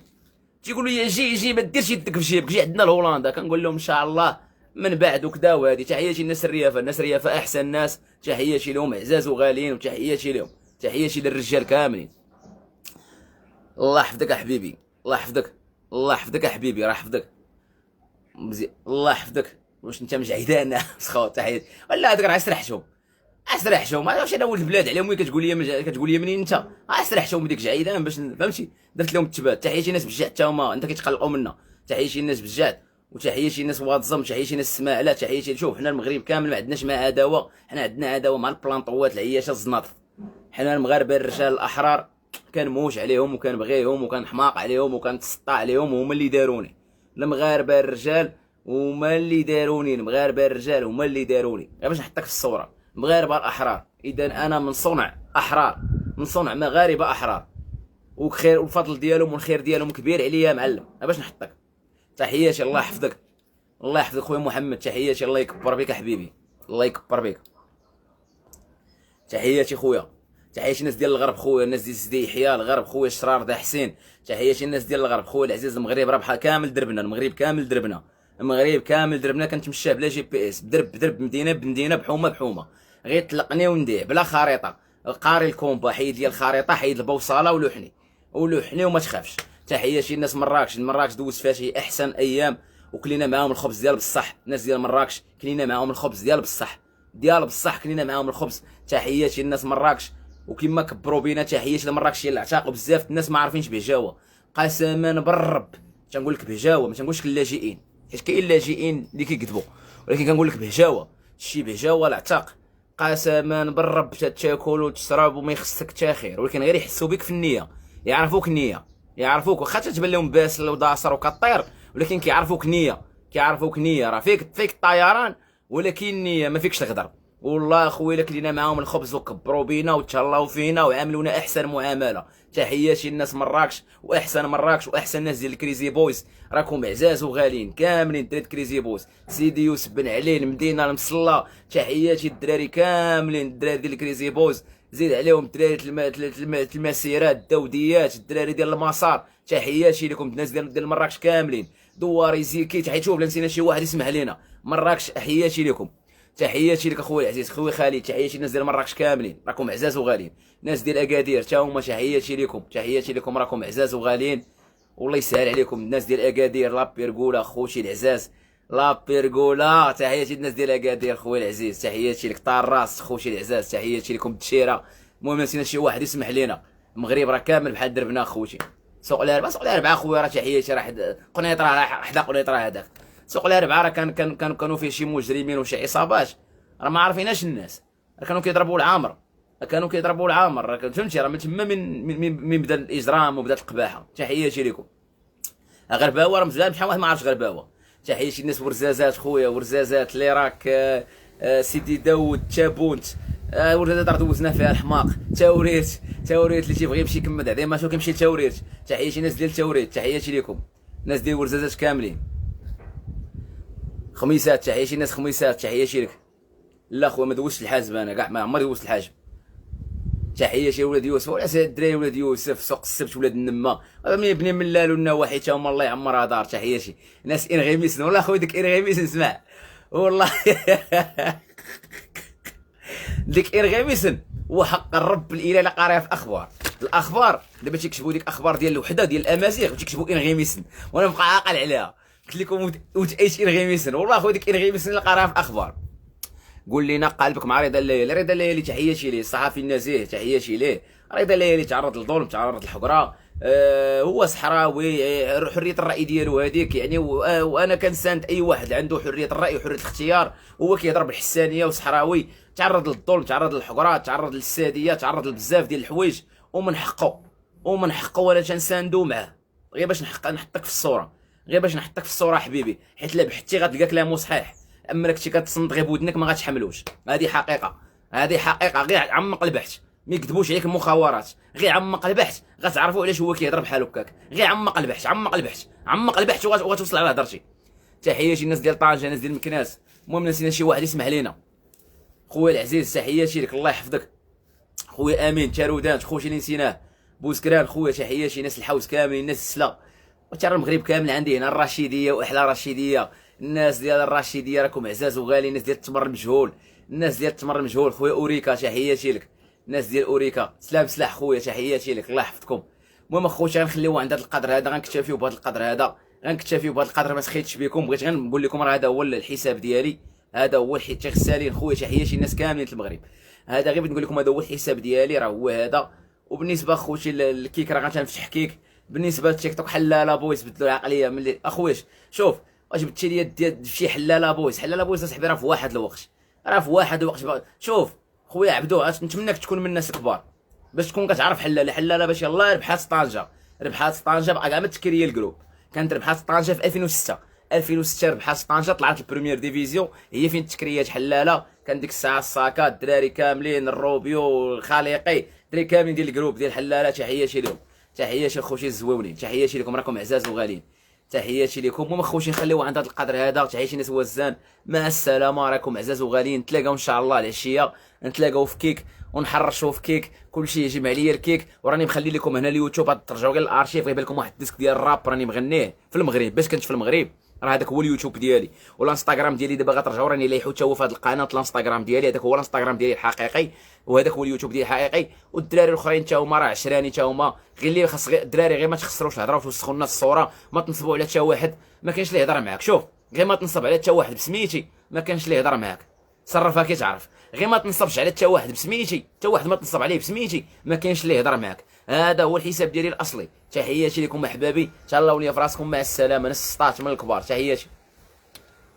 تيقولوا لي جي ما ديرش يدك في جيبك، جي عندنا لهولندا. كنقول لهم ان شاء الله من بعد وكذا. وهذه تحياتي للناس الريافه، الناس الريافه احسن ناس، تحياتي لهم عزاز وغاليين، وتحياتي لهم، تحياتي للرجال كاملين. الله يحفظك يا حبيبي، الله يحفظك، الله يحفظك يا حبيبي، راه حفظك مزيان، الله يحفظك. واش انت مجعدان سخو تحياتي ولا هذاك راه سرحتهم، اسرحتهم واش انا ولد البلاد عليهم، كتقول لي منين انت، اسرحتهم بديك جعيدان باش فهمتي، درت لهم التبات. تحياتي ناس بجات حتى هما انت كيتقلقوا منا، تحياتي الناس بجات، وتحياتي الناس واتزم، تحياتي الناس السماعله، تحياتي. شوف حنا المغرب كامل ما عندناش مع عداوه، حنا عندنا عداوه مع البلانطوات العياشه الزناطف. حنا المغاربه الرجال الاحرار كنموش عليهم وكنبغيهم وكنحماق عليهم وكنتسطى عليهم، وهما اللي داروني. المغاربه الرجال هما اللي داروني، المغاربه الرجال هما اللي داروني. غير باش نحطك في الصوره، المغاربه الاحرار، اذا انا من صنع احرار، من صنع مغاربه احرار، وخير والفضل ديالهم والخير ديالهم كبير عليا معلم. باش نحطك. تحياتي، الله يحفظك، الله يحفظك خويا محمد، تحياتي، الله يكبر بك حبيبي، الله يكبر بك. تحياتي خويا، تحياتي الناس ديال الغرب خويا، الناس ديال سيدي يحيى الغرب خويا الشرار دا حسين، تحياتي الناس ديال الغرب خويا العزيز. المغرب راه كامل دربنا، المغرب كامل دربنا، المغرب كامل دربنا. كنتمشى بلا جي بي اس، بدرب مدينه بمدينه، بحومه بحومه، غير طلقني ونديع بلا خريطه. قاري الكومبا، حيد لي الخريطه، حيد البوصله ولوحني وما تخافش. تحياتي الناس مراكش دوز فيها شي احسن ايام، وكلينا معاهم الخبز ديال بصح. الناس ديال مراكش كلينا معاهم الخبز ديال بصح كلينا معاهم الخبز. تحياتي الناس مراكش، وكما كبروا بينا تحياتي لمراكش اللي عتاقوا بزاف الناس ما عارفينش بهجاوه، قسما بالرب تنقول لك بهجاوه، ما تنقولش اللاجئين، حيت كاين اللاجئين اللي كيكذبوا، ولكن كنقول لك بهجاوه، شي بهجاوه العتاق، قسما بالرب تاكل وتشرب وما يخصك حتى خير، ولكن غير يحسوا بك في النيه، يعرفوك النيه، يعرفوك واخا تبان لهم باسل وداصر وكطير، ولكن كيعرفوك نيه، راه فيك الطيران ولكن النيه ما فيكش الغدر. والله اخويا الا كلينا معاهم الخبز وكبروا بينا وتهلاو فينا وعاملونا احسن معامله. تحياتي الناس مراكش، واحسن مراكش، واحسن ناس ديال الكريزي بويز، راكم عزاز وغاليين كاملين. دريت كريزي بويز، سيدي يوسف بن علي، المدينه المصلى، تحياتي الدراري كاملين، الدراري ديال الكريزي بويز، زيد عليهم الدراري المسيرات الدوديات، الدراري ديال المسار، تحياتي لكم الناس ديال مراكش كاملين. دواري زيكي، تحياتي. شوف نسينا شي واحد يسمح لينا، مراكش حياتي لكم، تحياتي لك اخويا العزيز، خويا خالد، تحياتي الناس ديال مراكش كاملين، راكم عزاز وغاليين. ناس ديال اكادير حتى هما تحياتي لكم، راكم عزاز وغاليين، والله يسهل عليكم. الناس ديال اكادير، لا بيرغولا خوتي العزاز، لا بيرغولا، تحياتي الناس ديال اكادير خويا العزيز، تحياتي لك. طراس خوتي العزاز، تحياتي لكم. التشيره. المهم نسينا شي واحد يسمح لينا، المغرب راه كامل بحال دربنا خوتي. سوق الاربعاء خويا، راه تحياتي، راه قنيطره، راه حدا قنيطره هذاك. سوق الاربعاء راه كانوا فيه شي مجرمين وشي عصابات، راه ما عارفيناش الناس، كانوا كيضربوا العامر، فهمتي، راه من تما من بدا الاجرام وبدات القباحه. تحياتي لكم. غرباوه راه مزال بحال واحد ما عرفش غرباوه. تحياتي الناس ورزازات خويا، ورزازات اللي راك سيدي داود تابونت، ورزازات راه دوزنا فيها الحماق. تاوريت اللي تيبغي يمشي يكمل عظيماتو كيمشي لتاوريت. تحياتي الناس ديال تاوريت، تحياتي لكم. الناس ديال ورزازات كاملين. خميسات، تحياتي الناس خميسات، تحياتي لك. لا خويا ما دوزتش الحاجب، انا كاع ما عمري دوزت الحاجب. تحياتي ولاد يوسف، ولا سيد الدراري ولاد يوسف، سوق السبت ولاد النما، بني من لالو النواحي تا هما الله يعمرها دار. تحياتي ناس انغيميسن، والله خويا ديك انغيميسن اسمع والله ديك انغيميسن وحق الرب الاله الا قاريها في الاخبار دابا تيكتبوا ديك اخبار ديال الوحده ديال الامازيغ وتيكتبوا انغيميسن، وانا نبقى عاقل عليها. قلت لكم وتعيش انغيميسن، والله خويا ديك انغيميسن اللي قاريها في الاخبار. قول لينا قلبك مع رضا الليالي، تحياتي ليه. الصحفي النزيه، تحياتي ليه. رضا الليالي تعرض للظلم، تعرض للحقره، هو صحراوي، حريه الراي ديالو هذيك يعني، وانا كنساند اي واحد عنده حريه الراي وحريه الاختيار. هو كيهضر بالحسانيه وصحراوي، تعرض للظلم، تعرض للحقره، تعرض للساديه، تعرض لبزاف ديال الحوايج، ومن حقه وانا تنساندو معاه، غير باش نحطك في الصوره، حبيبي، حيت لا بحثتي غتلقى كلامو صحيح. اما كنتي كتصنت غير بودنك ما غاتحملوش. هذه حقيقه، غير عمق البحث، ما يكذبوش عليك المخابرات، غير عمق البحث غتعرفوا علاش هو كيهضر بحال هكاك، غير عمق البحث عمق البحث عمق البحث وغتوصل على هضرتي. تحياتي الناس ديال طنجة، الناس ديال مكناس. المهم نسينا شي واحد يسمح لينا، خويا العزيز تحياتي لك الله يحفظك، خويا امين تارودان خوتي اللي نسيناه، بوسكران خويا تحياتي، ناس الحوس كاملين، الناس السلا وترى المغرب كامل عندي هنا، الرشيديه واحلى رشيديه، الناس ديال الرشيديه راكم عزاز وغالي، الناس ديال التمر المجهول، الناس ديال التمر المجهول، خويا اوريكا تحياتي لك، الناس ديال اوريكا سلام سلاح خويا تحياتي لك الله يحفظكم. المهم اخوتي غنخليو عند هذا القدر هذا، غنكتفيو بهذا القدر هذا، غنكتفيو بهذا القدر، ما سخيتش بكم، بغيت غير نقول لكم راه هذا هو الحساب ديالي، هذا هو الشيخ سالين خويا تحياتي الناس كاملين في المغرب، هذا غير بغيت نقول لكم هذا هو الحساب ديالي راه هو هذا. وبالنسبه اخوتي الكيك راه غنفتح كيك، بالنسبه للتيك توك حلاله بويس بدلوا العقليه ملي اخوياش شوف واش جبتي لي ديال شي حلاله بويس، حلاله بويس اصاحبي راه في واحد الوقت، راه في واحد الوقت. شوف خويا عبدو نتمناك تكون من الناس الكبار باش تكون كتعرف حلاله باش يلاه ربحات طنجه، ربحات طنجه بقى كاع ما تكريا الجروب، كانت ربحات طنجه في 2006 ربحات طنجه طلعت البريمير ديفيزيون، هي فين تكريات حلاله، كان ديك الساعه الساكا الدراري كاملين الروبيو الخليقي الدراري كاملين ديال الجروب ديال حلاله، تحياتي لهم، تحياتي خوتي الزويونين، تحياتي لكم راكم عزاز وغاليين، تحياتي لكم. المهم خوتي نخليو عند هذا القدر هذا، تحياتي ناس وزان، مع السلامه راكم عزاز وغاليين، نتلاقاو ان شاء الله العشيه، نتلاقاو في كيك ونحرشوا في كيك، كلشي يجمع ليا الكيك، وراني مخلي لكم هنا اليوتيوب ترجعوا غير الارشيف، غيبان لكم واحد الديسك ديال الراب راني مغنيه في المغرب باش كنت في المغرب، راه هذاك هو اليوتيوب ديالي، والانستغرام ديالي دابا غترجعوا راني لايحو حتى هو في هذه القناه الانستغرام ديالي، هذاك هو الانستغرام ديالي الحقيقي، وهذاك هو اليوتيوب ديالي الحقيقي. والدراري الاخرين حتى هما راه عشراني حتى هما، غير اللي خاص الدراري غير ما تخسروش الهضره وتوسخوا لنا الصوره، ما تنصبوا على حتى واحد، ما كاينش اللي يهضر معاك، شوف غير ما تنصب على حتى واحد بسميتي، ما كاينش اللي يهضر معاك، صرفها كي تعرف، غير ما تنصبش على حتى واحد بسميتي، حتى واحد ما تنصب عليه بسميتي، ما كاينش اللي يهضر معاك، هذا هو الحساب ديالي الاصلي. تحياتي لكم احبابي، تهلاو ليا في راسكم، مع السلامه، انا 16 من الكبار، تحياتي.